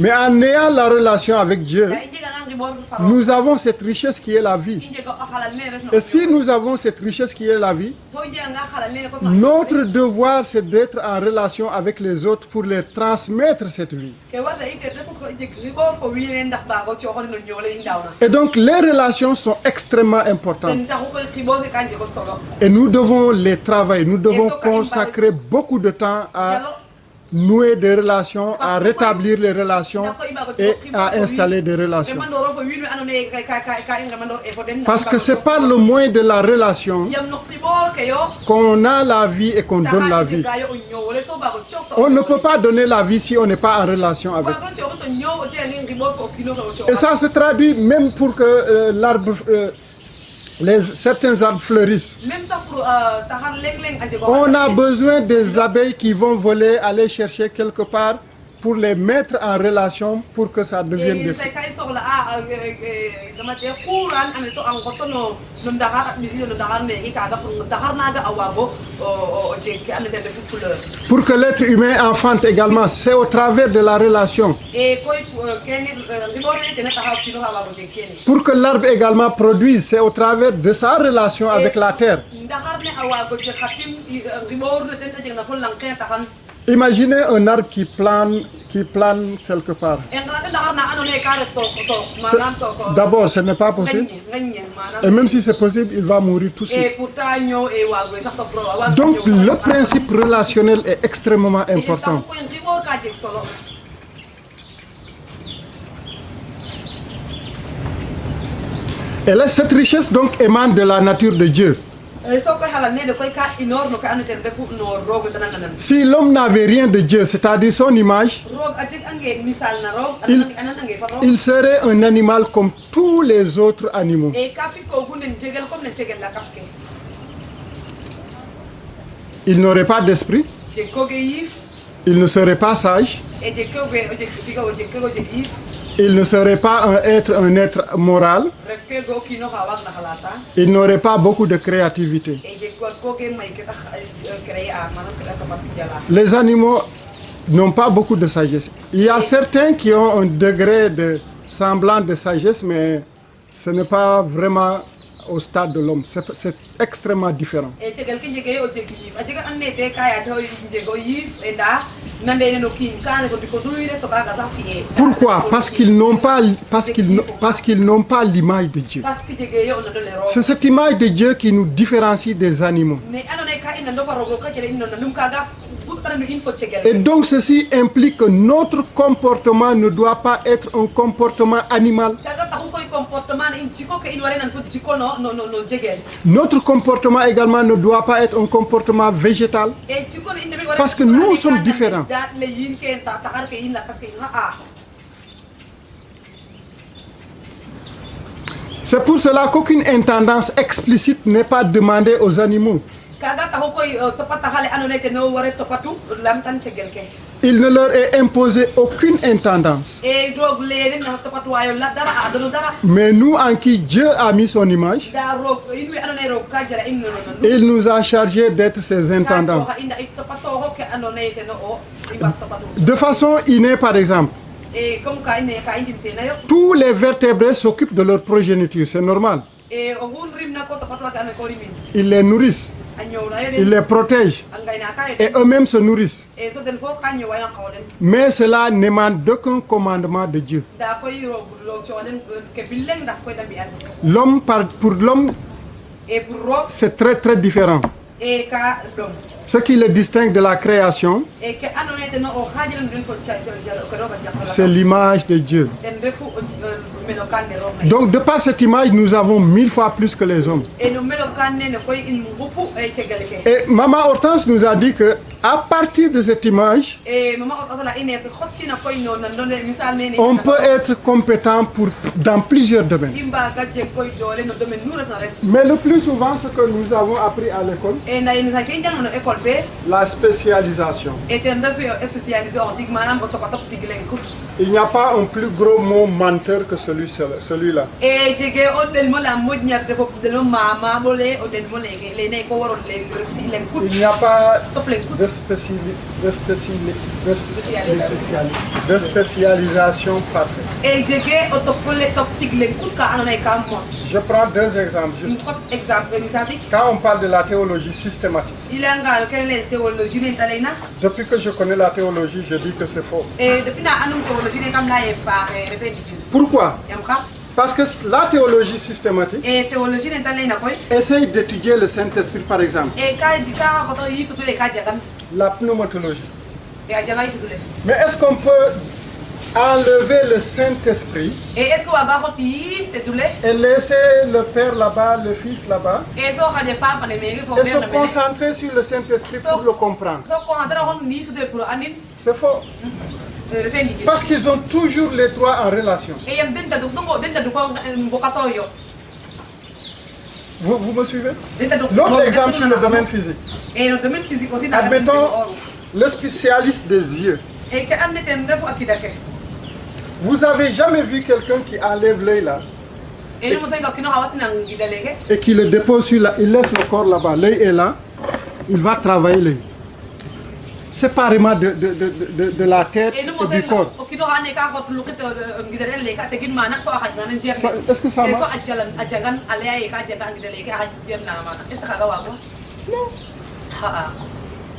Mais en ayant la relation avec Dieu, da i jega ngan ribor faro nous avons cette richesse qui est la vie. i jega o halal ne ref no Et si nous avons cette richesse qui est la vie, so i jega nga halal ne ko no notre devoir c'est d'être en relation avec les autres pour les transmettre cette vie. ke warda i de defu ko i jeg ribor fo wiine ndax ba ko coxone no ñoole i ndawna Et donc les relations sont extrêmement importantes. ten taxu koy ribor ke kan jego solo Et nous devons les travailler. Nous devons Et so, consacrer beaucoup de temps à jalo nouer des relations, à rétablir les relations et à installer des relations. remandoro fo wiinu andona ye ka i remandor e fo den Parce que c'est par le moyen de la relation yam no ribor ke yo qu'on a la vie et qu'on donne la vie. ga yo o ñoole so ba ko coxto On ne peut pas donner la vie si on n'est pas en relation avec. ba ko coxo to ñoo o te ngin ribor fo kino fo coxo Et ça se traduit même pour que l'arbre, certains arbres fleurissent. même ça pour taxar leng a jego On a besoin des abeilles qui vont voler, aller chercher quelque part pour les mettre en relation pour que ça devienne des say fruits. kay soxla dama te xuran ane to an goto no ndaxar at misi no ndaxar ne i kaga pour ndaxar naga a wago o jeg ke ande ten refu fleur Pour que l'être humain enfante également, c'est au travers de la relation. e koy kene ribore ne tena taxaw kino xa wago jeg kene Pour que l'arbre également produise, c'est au travers de sa relation avec la terre. ndaxar ne a wago jeg xa tim ribor ne ten a jeg na fo lang ke taxan Imaginez un arbre qui plane quelque part. e ngata ndaxar na ando naye ka ref to manam to D'abord, ce n'est pas possible. ngagne manam Et même si c'est possible, il va mourir tout de suite. e pourtant ñoo e wago sax to pro wago Donc le principe relationnel est extrêmement important. taxu koy ribor ka jeg solo Et là, cette richesse donc émane de la nature de Dieu. so koy halal ne de koy ka inor no ka ando ten refu no rogo tananganan Si l'homme n'avait rien de Dieu, c'est-à-dire son image, rog a jeg ange misal na rog Il- anan ange fa rog il serait un animal comme tous les autres animaux. e ka fi ko gunen jegel comme ne jegel la kaske Il n'aurait pas d'esprit, jeg ko ge yif il ne serait pas sage, e jeg ko ge o jeg fi ko jeg ko jeg yif il ne serait pas un être moral, ref ke go kino xa wag na xalata il n'aurait pas beaucoup de créativité. e jeg ko ge may ke tax créer a manam ke ta papi jala Les animaux n'ont pas beaucoup de sagesse. Il y a certains qui ont un degré de semblant de sagesse, mais ce n'est pas vraiment au stade de l'homme. C'est extrêmement différent. e jegel ke jege o jeg yif a jega anne te ka ya to jego yif e da nande no kin kane ko diko duire to kaga sa fié Pourquoi? Parce qu'ils n'ont pas l'image de Dieu. parce que jege yo no do le ro C'est cette image de Dieu qui nous différencie des animaux. ne andona ka ina ndo farogo ka jere ino num kaga gutana no info jegel Et donc ceci implique que notre comportement ne doit pas être un comportement animal. kaga taxu koy comportement ne in jiko ke in ware nan fo jiko no jegel Notre comportement également ne doit pas être un comportement végétal. e jiko ne inde ware Parce que nous sommes différents. dat le yin ke ta taxar ke in la parce que a C'est pour cela qu'aucune intendance explicite n'est pas demandée aux animaux. kaga taxu koy topata xale andona ke no ware topatu lam tan jegel ke Il ne leur est imposé aucune intendance. e rog lene na topatu wayo la dara a do dara Mais nous en qui Dieu a mis son image, da rog in wi andona rog ka jara in no il nous a chargés d'être ses intendants. inda it topato ho ke andona ke no o iba topatu De façon innée par exemple, e comme ka ine ka indi te na yo tous les vertébrés s'occupent de leur progéniture, c'est normal. e o hun rim na ko topatu ka me ko rimin Ils les nourrissent, a ñow na yo ils les protègent angay na ka et eux-mêmes se nourrissent. e so den fo ka ñow wayan xawoden Mais cela n'émane d'aucun commandement de Dieu. da koy rog lo choden ke bileng da koy da bi an L'homme, pour l'homme, e pour rog c'est très très différent. e ka dom Ce qui le distingue de la création, e ke andona te no o xajilan den fo cha ko roga jakala c'est l'image de Dieu. den refu melo kan de rog Donc de par cette image, nous avons 1000 fois plus que les hommes. e no melo kan ne koy in ngupu e chegel ke Et Maman Hortense nous a dit que à partir de cette image, e mama o tala ine ko xotina koy no nan don misal ne on peut être compétent dans plusieurs domaines. imba gadje koy dole no domaine nu ref na ref Mais le plus souvent, ce que nous avons appris à l'école, e nda en sa ke jang no école fait la spécialisation. et ten def spécialisé en dig manam auto patop dig len kut Il n'y a pas un plus gros mot menteur que celui-là. e jege on del mo la modnya de fop de lo mama bolé o del mo le ne ko waron len kut Il n'y a pas top len kut de spécialisation parfaite. e jege o top dig len kut ka anone ka mot Je prends deux exemples un juste. trop exemple misati Quand on parle de la théologie systématique, il a ngal ken le théologie ne talena depuis que je connais la théologie, je dis que c'est faux. e depuis na anum théologie ne kam la e faare refe digin Pourquoi? yam ka Parce que la théologie systématique e théologie ne talena koy essaye d'étudier le Saint-Esprit, par exemple, e ka di ka xoto yi futule ka jagan la pneumatologie. e a jaga yi futule Mais est-ce qu'on peut enlever le Saint-Esprit e est ce que waga xoti yi te dule et laisser le Père là-bas, le Fils là-bas, e so xaje fa pane mege fo et mer se na mene concentrer sur le Saint-Esprit pour le comprendre? so ko andra hon ni futule pour anin C'est faux. refe digin Parce qu'ils ont toujours les trois en relation. e yam den tadu dungo den tadu ko mbokato yo Vous me suivez? den tadu L'autre exemple sur le domaine physique. e no domaine physique aussi Admettons le spécialiste des yeux. e ke ande ten def akidake Vous avez jamais vu quelqu'un qui enlève l'œil là e ni musa ngakino hawatina ngidalege et qui le dépose sur là, il laisse le corps là-bas, l'œil est là, il va travailler l'œil. Séparément de la tête e ni et musa du corps. okido hane ka hot lukito ngidalele ka tegin mana so akaj manen jer Est-ce que ça e so marche? ajagan alea e ka jaga ngidalele ka jer na mana est ce ka ga wago Non, ha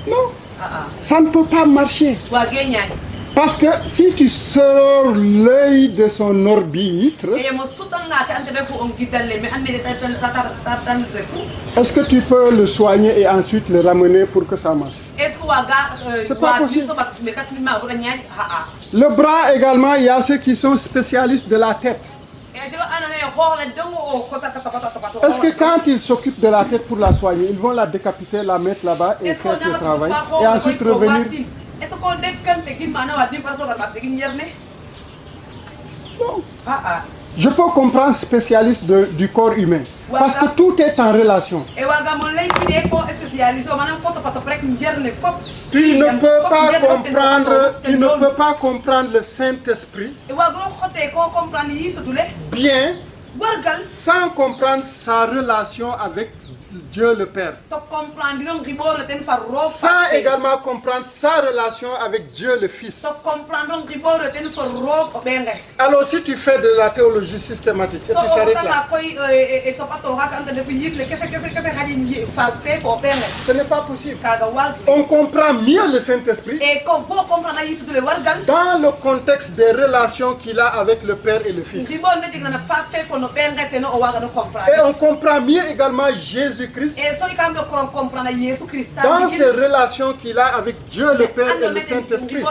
non, ha ça ne peut pas marcher. wage nyaani Parce que si tu sors l'œil de son orbite, e mo sutanga te ante defu on gidalle me ande tan refu est-ce que tu peux le soigner et ensuite le ramener pour que ça marche? est ce que waga C'est pas possible. so bat me katni ma wona nyaani ha Le bras également, il y a ceux qui sont spécialistes de la tête. e jogo anane hoole dongo o kota kata pata Est-ce que quand ils s'occupent de la tête pour la soigner, ils vont la décapiter, la mettre là-bas et faire le travail et ensuite revenir? est-ce que dekkan te gin mana wadi par so ta gin yerne Non. ha Je peux comprendre spécialiste du corps humain parce que tout est en relation. e waga mo lay kide ko spécialisé o manam ko to pato prek yerne fop Tu ne peux pas comprendre le Saint-Esprit e waga xote ko comprendre yi fudule bien wargal sans comprendre sa relation avec Dieu le Père. to comprendre non riboro ten far ro Sans également comprendre sa relation avec Dieu le Fils. to comprendre non riboro ten far ro o benge Alors si tu fais de la théologie systématique et so tu o s'arrêtes ta là, koy e to pato ha kan de fi yifle kese hadi fa fe o benge ce n'est pas possible. kaga wag On comprend mieux le Saint-Esprit e ko bo comprendre yi fudule wargal dans le contexte des relations qu'il a avec le Père et le Fils. riboro ne jigna fa fe fo no benge te no o waga no comprendre Et on comprend mieux également Jésus-Christ e so ikambe ko comprendre Yesu Christ dans ces relations qu'il a avec Dieu le Père et le Saint-Esprit.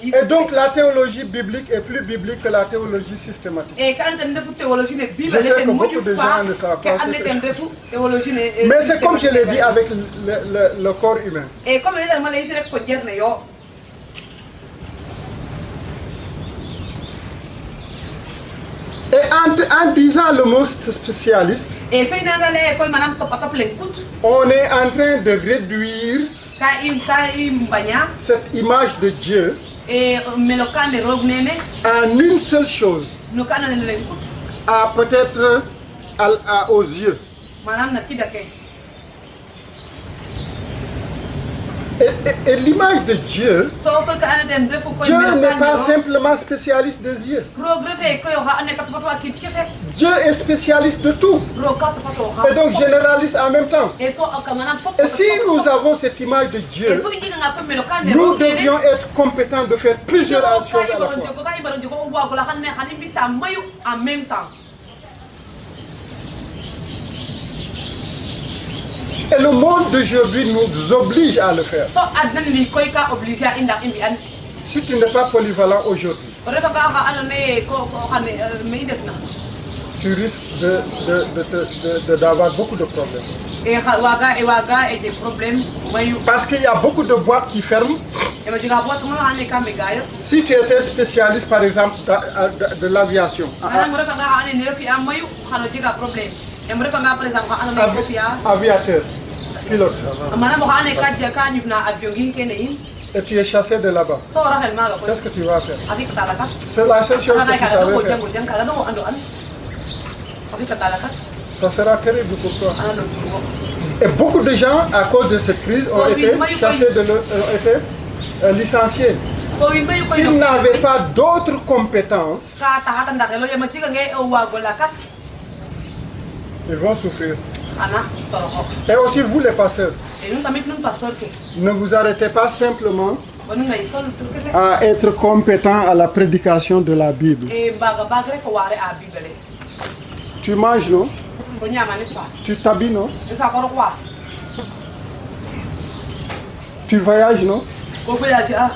Et donc la théologie biblique est plus biblique que la théologie systématique. Mais c'est comme je l'ai dit avec le corps humain. Et en disant le mot spécialiste, on est en train de réduire cette image de Dieu en une seule chose, à peut-être aux yeux. Et l'image de Dieu, Dieu n'est pas simplement spécialiste des yeux. Dieu est spécialiste de tout. Et donc généraliste en même temps. Et si nous avons cette image de Dieu, nous devrions être compétents de faire plusieurs choses à la fois. Et le monde d'aujourd'hui nous oblige à le faire. Si tu n'es pas polyvalent aujourd'hui, tu risques d'avoir beaucoup de problèmes. Parce qu'il y a beaucoup de boîtes qui ferment. Si tu étais spécialiste par exemple de l'aviation, aviateur, pilote. Amana mo xane ka je ka ñu na avion gi kene yin. Et tu es chassé de là-bas. So raxel ma ga ko. Qu'est-ce que tu vas faire? Avec talakas. C'est la seule chose que tu savais Ko faire. jango jang kala do ando an. Avec talakas. Ça sera terrible pour toi. Ana do ko. Et beaucoup de gens, à cause de cette crise, ont été chassés ont été licenciés. So yin mayu ko. S'ils n'avaient pas d'autres compétences, Ka ta hata ndakelo yema chiga nge o wa go lakas. ils vont souffrir. Ana toro. Et aussi vous les pasteurs, Et nous tamit nun pastor ke. ne vous arrêtez pas simplement Bonu ngai sol tu kese. à être compétent à la prédication de la Bible. E baga bagre ko ware a bibele. Tu manges, non? Ko nyama n'est-ce pas? Tu t'habilles, non? Esa ko kwa. Tu voyages, non? Ko fa ya ci a.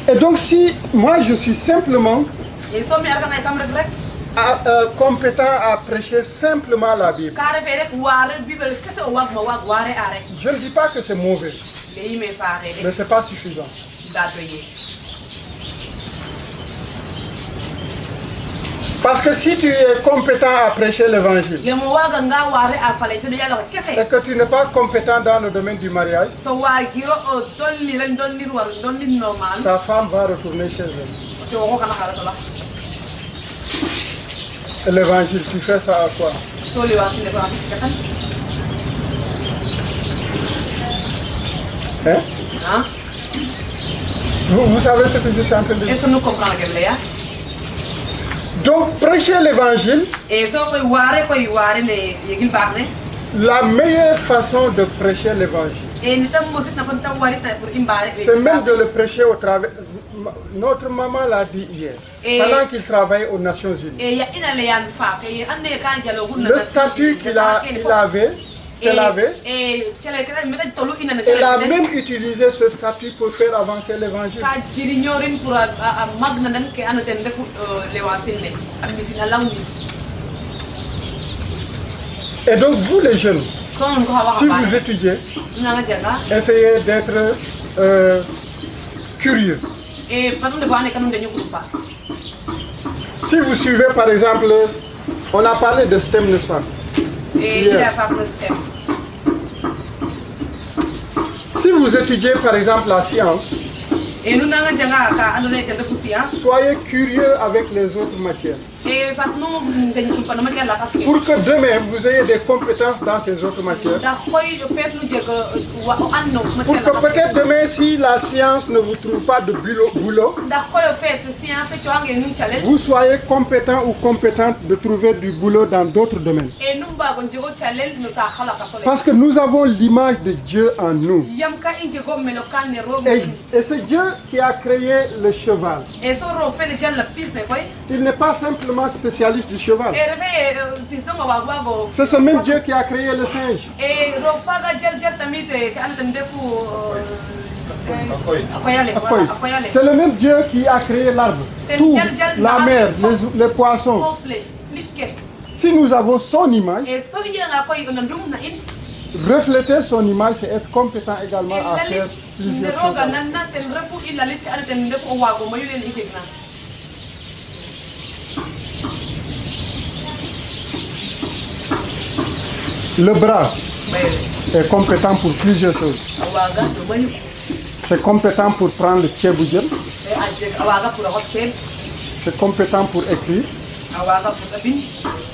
Et donc si moi je suis simplement E so mi arka ngai kam rek. compétent à prêcher simplement la Bible, Ka refe rek ware bibele kese o wag ma wag ware a rek. je ne dis pas que c'est mauvais, Le yime faare mais de. c'est pas suffisant. Da do ye. Parce que si tu es compétent à prêcher l'évangile Yemo waga nga ware a fale te do yalla ko kese. et que tu n'es pas compétent dans le domaine du mariage, To wa giro o dolli ren dolli war dolli normal. ta femme va retourner chez elle. To ko kana kala to la. Et l'évangile, tu fais ça à quoi? So le wasi le ba. Kan. Hein? Hein? Vous savez ce que je suis en train de dire? Est-ce que nous comprenons que le ya? Donc prêcher l'évangile, E so ko ware ne yegil baax ne. la meilleure façon de prêcher l'évangile, E ni tam mo sit na fon tam wari ta pour imbare. c'est même de le prêcher au travers. Notre maman l'a dit hier, pendant qu'il travaille aux Nations Unies. E ya ina le yan fa ke ande kan jalo gun na. Le statut qu'elle avait, E chele kala mi tan tolu ina na elle a chele. même utilisé ce statut pour faire avancer l'évangile. Ka jiri nyorin pour magna nan ke anu ten defu le wasil ne. Am misina lawmi. Et donc vous les jeunes, So on ko hawa si ba. vous étudiez, Na nga jaga. essayez d'être curieux. E fatu de bane kanu de nyukuru pa. Si vous suivez par exemple, on a parlé de STEM, n'est-ce pas? E ila fa ko step. Si vous étudiez par exemple la science, E nu na nga jaga ka anu ne ten defu science. soyez curieux avec les autres matières. E fatu no de nyukuru pa no ma la kaske. Pour que demain vous ayez des compétences dans ces autres matières. Da koy fet nu je ko wa anno ma Pour la que kaske. peut-être demain, si la science ne vous trouve pas de boulot, Da koy fet science te chwange nu challenge. vous soyez compétent ou compétente de trouver du boulot dans d'autres domaines. E nu ba ko jego challenge no sa khala kasole. Parce que nous avons l'image de Dieu en nous. Yam ka inje ko melo kan ne ro. Et c'est Dieu qui a créé le cheval. E so ro fe le jalla pis ne koy. Il n'est pas simplement spécialiste du cheval. E refe pis do ma wa go. C'est ce même Dieu qui a créé le singe. E ro fa ga jel tamite ka an ten defu akoyale. C'est le même Dieu qui a créé l'arbre, tout, la mer, les poissons. Kofle nikke. Si nous avons son image, E so yanga koy on ndum na in. refléter son image, c'est être compétent également à faire plusieurs choses. Roga nan na ten refu illa lit an ten defu wa go mayu len ikegna. Le bras Bayo. est compétent pour plusieurs choses. Awaga do mayu. C'est compétent pour prendre le tchéboudier, E ajje awaga pour hot chen. c'est compétent pour écrire, Awaga pour abin.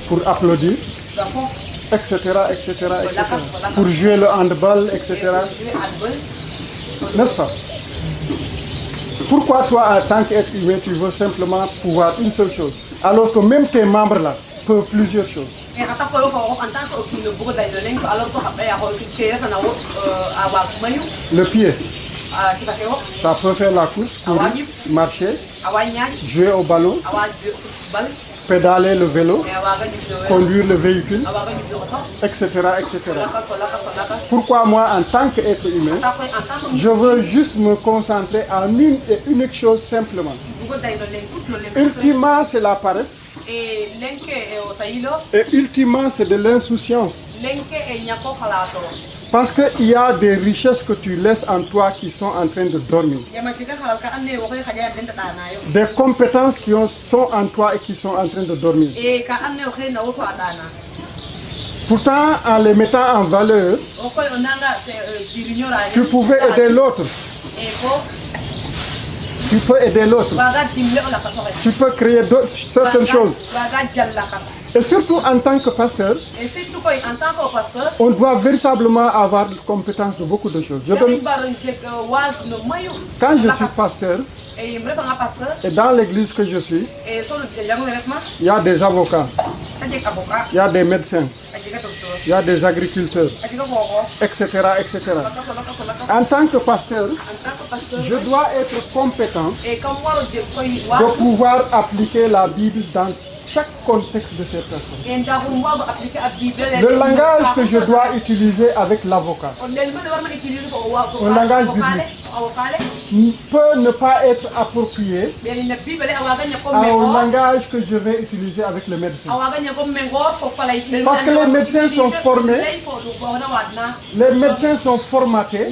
pour applaudir, Gafo. etc., etc., etc. Pour jouer le handball, etc. N'est-ce pas? Pourquoi toi, en tant qu'être humain, tu veux simplement pouvoir une seule chose, alors que même tes membres là peuvent plusieurs choses? E kata ko yo fa en tant que okino bugo dai do len ko alors ko habe ya ho ke ya na wo awaga mayu. Le pied, Chikake ho. ça peut faire la course, courir, marcher, Awanya. jouer au ballon, Awa bal. pédaler le vélo, E awaga ni do. conduire le véhicule, Awaga ni do ko. etc., etc. Solaka. Pourquoi moi, en tant qu'être humain, Ta ko en tant que je veux juste me concentrer en une et unique chose simplement. bugo dai do len tout lo len. Ultimement, c'est la paresse E lenke e o tailo. et ultimement, c'est de l'insouciance. Lenke e nyako khalato. Parce qu'il y a des richesses que tu laisses en toi qui sont en train de dormir. Yama chika khalaka anne wo ko khaya den ta na yo. Des compétences qui sont en toi et qui sont en train de dormir. E ka anne wo khena wo so adana. Pourtant, en les mettant en valeur, tu pouvais aider l'autre. Tu peux aider l'autre. Tu peux créer certaines choses. Et surtout en tant que pasteur, on doit véritablement avoir compétence de beaucoup de choses. Quand je suis pasteur, et dans l'église que je suis, il y a des avocats, il y a des médecins, il y a des agriculteurs, etc., etc. En tant que pasteur, je dois être compétent de pouvoir appliquer la Bible dans chaque contexte de cette personne. Le langage que je dois utiliser avec l'avocat, un langage biblique, peut ne pas être approprié au langage que je vais utiliser avec le médecin. Parce que les médecins sont formés, les médecins sont formatés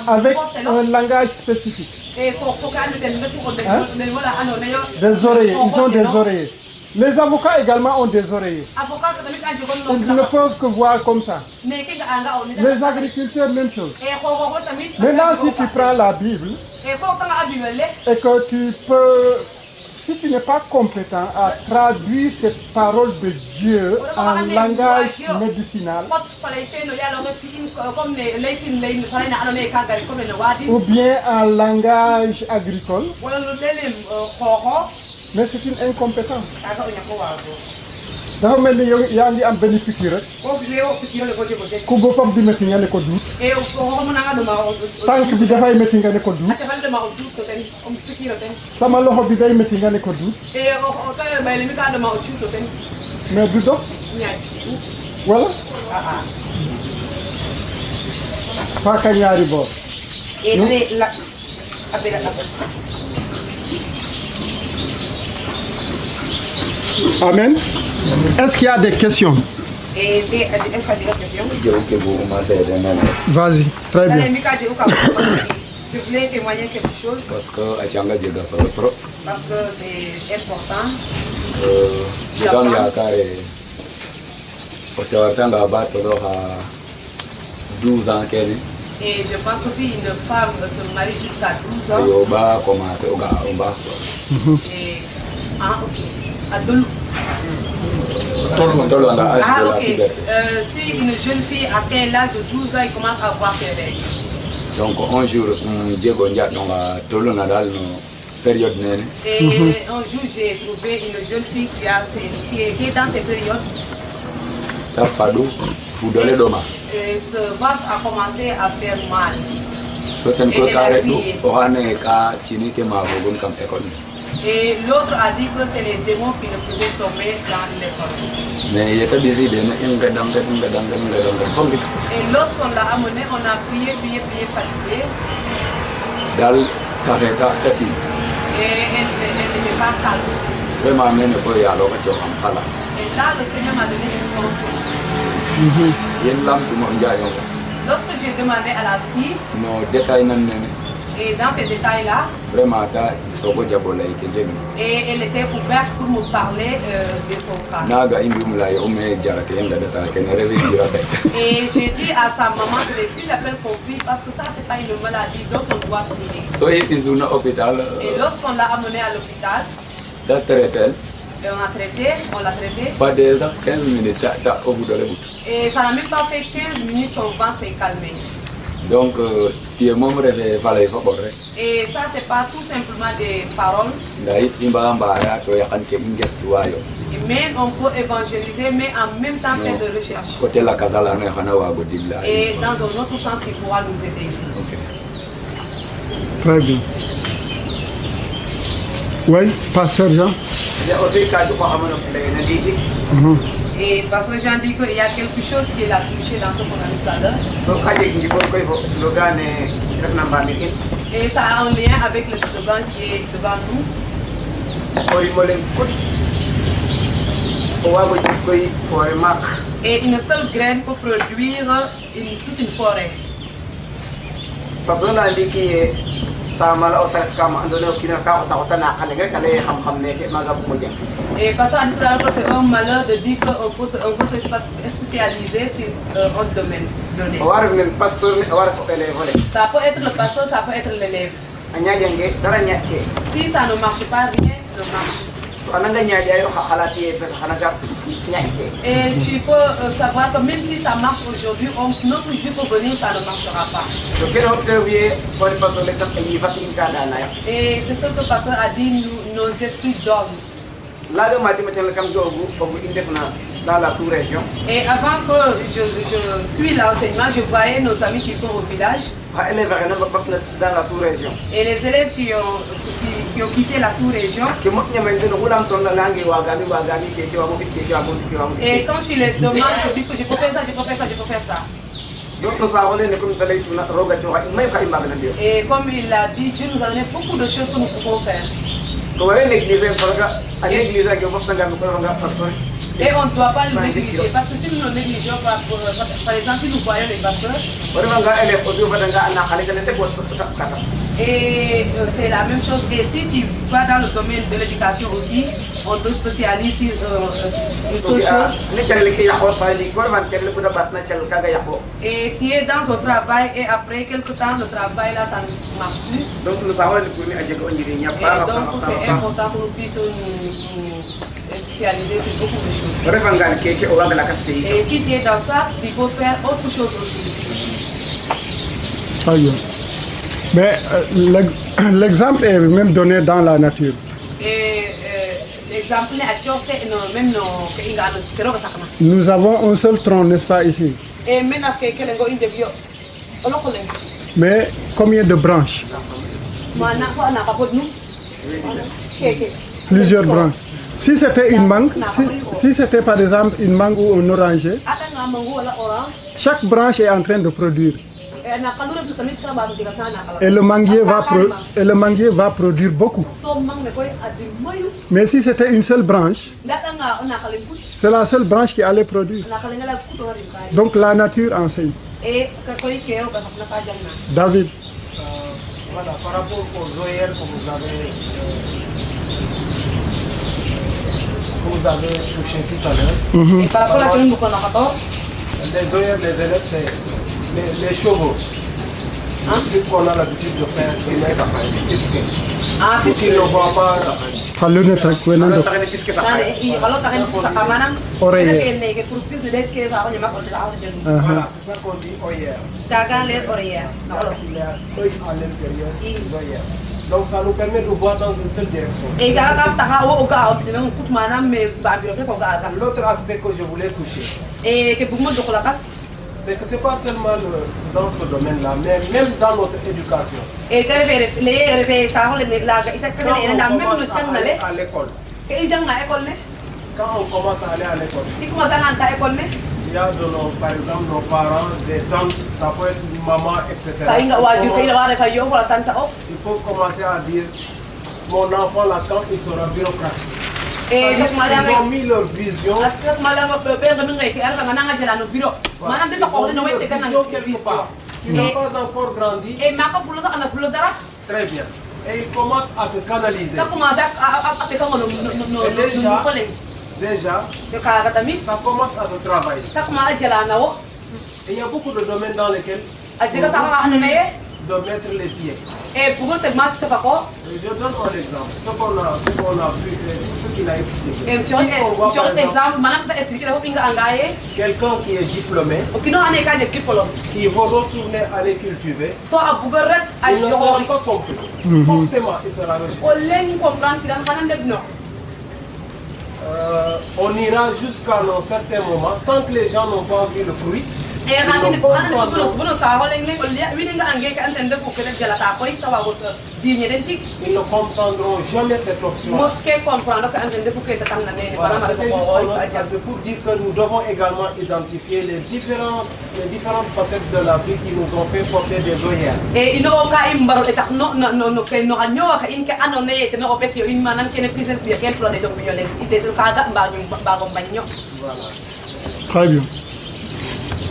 avec un langage spécifique. Hein? Des oreillers, ils ont des oreillers. Les avocats également ont des oreillers. Ils ne peuvent que voir comme ça. Les agriculteurs, même chose. Maintenant, si tu prends la Bible et que tu peux, si tu n'es pas compétent à traduire cette parole de Dieu en langage médicinal, ou bien en langage agricole, mais c'est une incompétence. dafa mel ni yow yaa ngi am benn piqûre rek ku boppam di métti nga ne ko duut tànk bi dafay métti nga ne ko duut sama loxo bi day métti nga ne ko duut mais du dox wala faaka ñaari boor Amen. Est-ce qu'il y a des questions? Vas-y, très bien. Je voulais témoigner quelque chose. Parce que c'est important. Et je pense que si une femme se marie jusqu'à 12 ans, et, si une jeune fille atteint l'âge de 12 ans, elle commence à avoir ses règles. Donc un jour, période. Et un jour, j'ai trouvé une jeune fille qui est dans ces périodes. Et ce ventre a commencé à faire mal. Et l'autre a dit que c'est les démons qui le faisaient tomber dans les pommes. Et lorsqu'on l'a amené, on a prié, fatigué. Et elle n'était pas calme. Et là, le Seigneur m'a donné une conseil. Lorsque j'ai demandé à la fille, et dans ces détails-là, et elle était ouverte pour me parler de son cas. Et j'ai dit à sa maman que n'est plus la peine qu'on prie parce que ça, c'est pas une maladie, donc on doit prier. Et lorsqu'on l'a amené à l'hôpital, et on l'a traité. Et ça n'a même pas fait 15 minutes, son ventre s'est calmé. Donc, et ça, c'est pas tout simplement des paroles. Mais on peut évangéliser, mais en même temps faire de recherche. Et dans un autre sens qui pourra nous aider. Très bien. Oui, Pasteur Jean. Et parce que Jean dit qu'il y a quelque chose qui l'a touché dans ce qu'on a dit tout à l'heure. Et ça a un lien avec le slogan qui est devant nous. Et une seule graine peut produire toute une forêt. Et parce que c'est un malheur de dire qu'on peut se spécialiser sur un domaine donné. Ça peut être le pasteur, ça peut être l'élève. Si ça ne marche pas, rien ne marche. Et tu peux savoir que même si ça marche aujourd'hui, notre jour peut venir, ça ne marchera pas. Et c'est ce que le pasteur a dit, nos esprits dorment. Dans la sous-région. Et avant que je suis l'enseignement, je voyais nos amis qui sont au village. Dans la sous-région. Et les élèves qui ont quitté la sous-région. Et quand tu les demandes, ils disent que je peux faire ça, je peux faire ça, je peux faire ça. Et comme il l'a dit, Dieu nous a donné beaucoup de choses que nous pouvons faire. Et on ne doit pas le négliger, parce que si nous le négligeons, par exemple, si nous voyons les pasteurs, et c'est la même chose. Et si tu vas dans le domaine de l'éducation aussi, on te spécialise sur une seule chose. Et tu es dans un travail et après quelques temps, le travail là, ça ne marche plus. Et donc c'est important que nous puissions nous spécialiser sur beaucoup de choses. Et si tu es dans ça, tu peux faire autre chose aussi. Très bien. Mais l'exemple est même donné dans la nature. Et l'exemple est même Nous avons un seul tronc, n'est-ce pas, ici? Mais combien de branches? Plusieurs branches. Si c'était une mangue, si c'était par exemple une mangue ou un oranger, chaque branche est en train de produire. Et le manguier va produire beaucoup. Mais si c'était une seule branche, c'est la seule branche qui allait produire. Donc la nature enseigne. David. Voilà, par rapport aux OER que vous avez touché tout à l'heure. Les OER, les élèves, c'est les chevaux. Qu'on a l'habitude de faire, qui ne voient pas. Voilà, c'est ça qu'on dit OER. Donc ça nous permet de voir dans une seule direction. L'autre aspect que je voulais toucher, c'est que ce n'est pas seulement dans ce domaine-là, mais même dans notre éducation. Quand on commence à aller à l'école, il y a par exemple nos parents, des tantes, ça peut être une maman, etc. Il faut commencer à dire, mon enfant là, quand il sera bureaucrate. Ils ont mis leur vision. Tu n'as pas encore grandi. Très bien. Et ils commencent à te canaliser. Déjà, ça commence à te travailler. Et il y a beaucoup de domaines dans lesquels on de mettre les pieds. Je donne un exemple, ce qu'on a vu, tout ce qu'il a expliqué. Quelqu'un qui est diplômé, qui va retourner aller cultiver, il ne sera pas compris. Forcément, il sera rejeté. On ira jusqu'à un certain moment, tant que les gens n'ont pas vu le fruit. Ils ne comprendront jamais cette option. Voilà, c'était juste pour dire que nous devons également identifier les différentes facettes de la vie qui nous ont fait porter des OER. Très bien.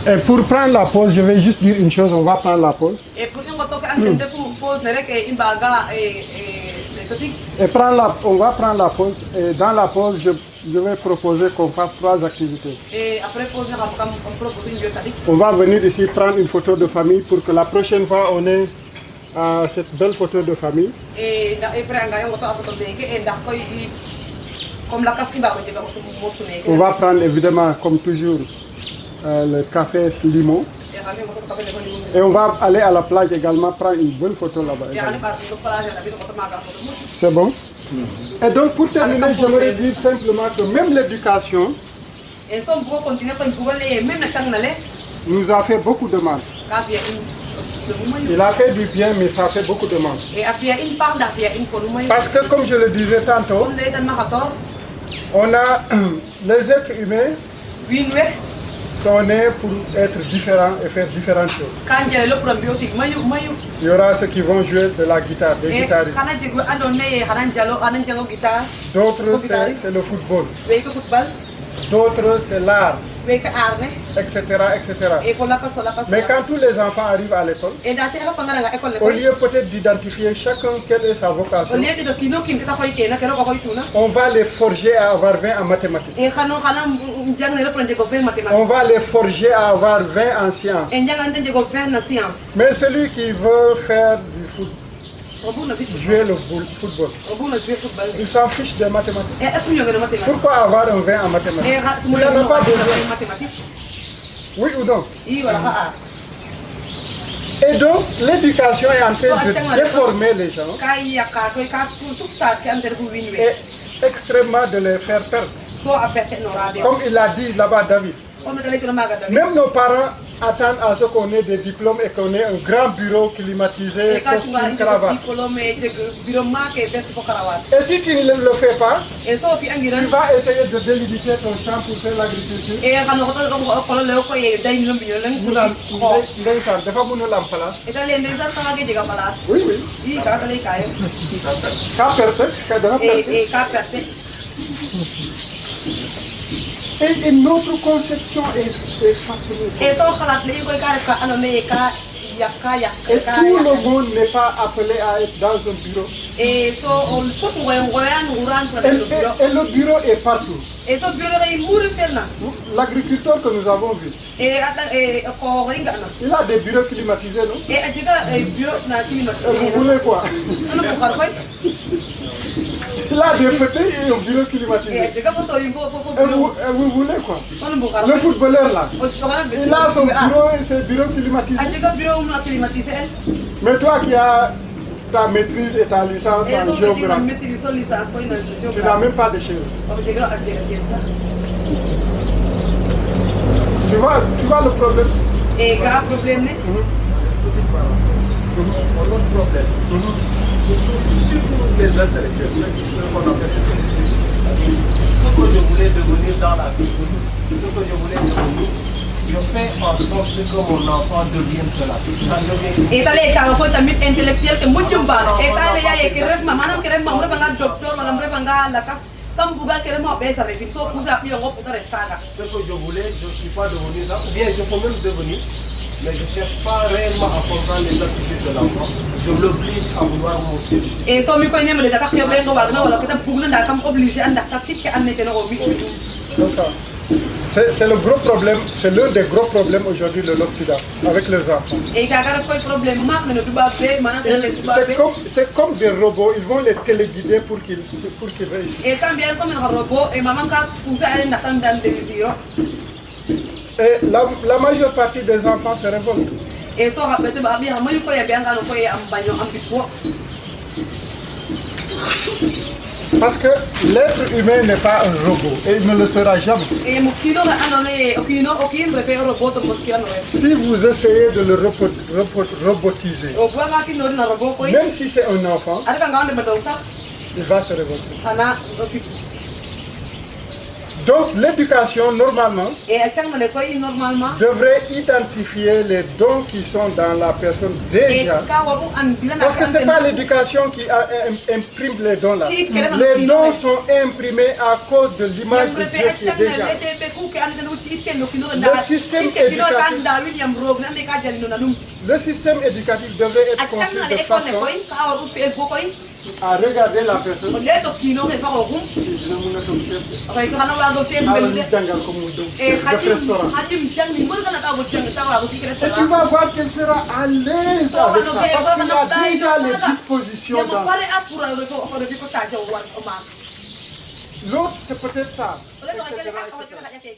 Et pour prendre la pause, je vais juste dire une chose, on va prendre la pause. Et pour une pause, on va prendre la pause. Et dans la pause, je vais proposer qu'on fasse 3 activités. Et après pause, on propose une biotatique. On va venir ici prendre une photo de famille pour que la prochaine fois on ait cette belle photo de famille. Et on va prendre évidemment, comme toujours, le café limon. Et on va aller à la plage également prendre une bonne photo là-bas. C'est bon? Et donc pour terminer, je voudrais dire simplement que même l'éducation nous a fait beaucoup de mal. Il a fait du bien, mais ça fait beaucoup de mal. Parce que comme je le disais tantôt, on a les êtres humains sont nés pour être différents et faire différentes choses. Il y aura ceux qui vont jouer de la guitare, des guitaristes. D'autres c'est le football. D'autres c'est l'art, etc., etc. Mais quand tous les enfants arrivent à l'école, au lieu peut-être d'identifier chacun quelle est sa vocation, on va les forger à avoir 20 en mathématiques. On va les forger à avoir 20 en sciences. Mais celui qui veut faire du foot, jouer le football, il s'en fiche des mathématiques. Pourquoi avoir un 20 en mathématiques? Il n'y en a pas besoin. Oui ou non? Et donc, l'éducation est en train de déformer les gens et extrêmement de les faire perdre. Comme il l'a dit là-bas, David. Même nos parents attendent à ce qu'on ait des diplômes et qu'on ait un grand bureau climatisé, costume, cravate. Et si tu ne le fais pas, tu vas essayer de délimiter ton champ pour faire l'agriculture. Oui, oui. Et notre conception est façonnée. Et tout le monde n'est pas appelé à être dans un bureau. Et le bureau est partout. L'agriculteur que nous avons vu, il a des bureaux climatisés, non? Vous voulez quoi? Il a des fauteuils et un bureau climatisé. Et vous voulez quoi? Le footballeur là, il a son bureau et ses bureaux climatisés. Mais toi qui as ta maîtrise et ta licence en géographie, tu n'as même pas de chez eux. Tu vois le problème? Et grave problème, Notre problème, surtout les intellectuels, ceux qu'on appelle ce que je voulais devenir dans la vie, ce que je voulais devenir, je fais en sorte que mon enfant devienne cela. Ça devient. Et ça les caractères tamit intellectuels que moi je me bats. Et ça les y a que rêve maman que rêve maman rêve docteur, maman rêve la casse. Comme Bouga qui rêve ma belle ça fait. So vous appuyez en haut pour rester là. Ce que je voulais, je ne suis pas devenu ça. Ou bien je peux même devenir. Mais je ne cherche pas réellement à comprendre les aptitudes de l'enfant. Je l'oblige à vouloir mon sujet. Et ça, je connais les attaques qui ont bien obligé à c'est le gros problème, c'est l'un des gros problèmes aujourd'hui de l'Occident avec les enfants. C'est comme des robots, ils vont les téléguider pour qu'ils réussissent. Et la majeure partie des enfants se révoltent. Parce que l'être humain n'est pas un robot et il ne le sera jamais. Si vous essayez de le robotiser, même si c'est un enfant, il va se révolter. Donc l'éducation, normalement, devrait identifier les dons qui sont dans la personne déjà. Parce que ce n'est pas l'éducation qui imprime les dons là. Les dons sont imprimés à cause de l'image de Dieu qui est déjà. Le système éducatif devrait être conçu de façon à regarder la personne. Et tu vas voir qu'elle sera à l'aise avec ça parce qu'il y a déjà les dispositions dans. L'autre, c'est peut-être ça. Etc., etc.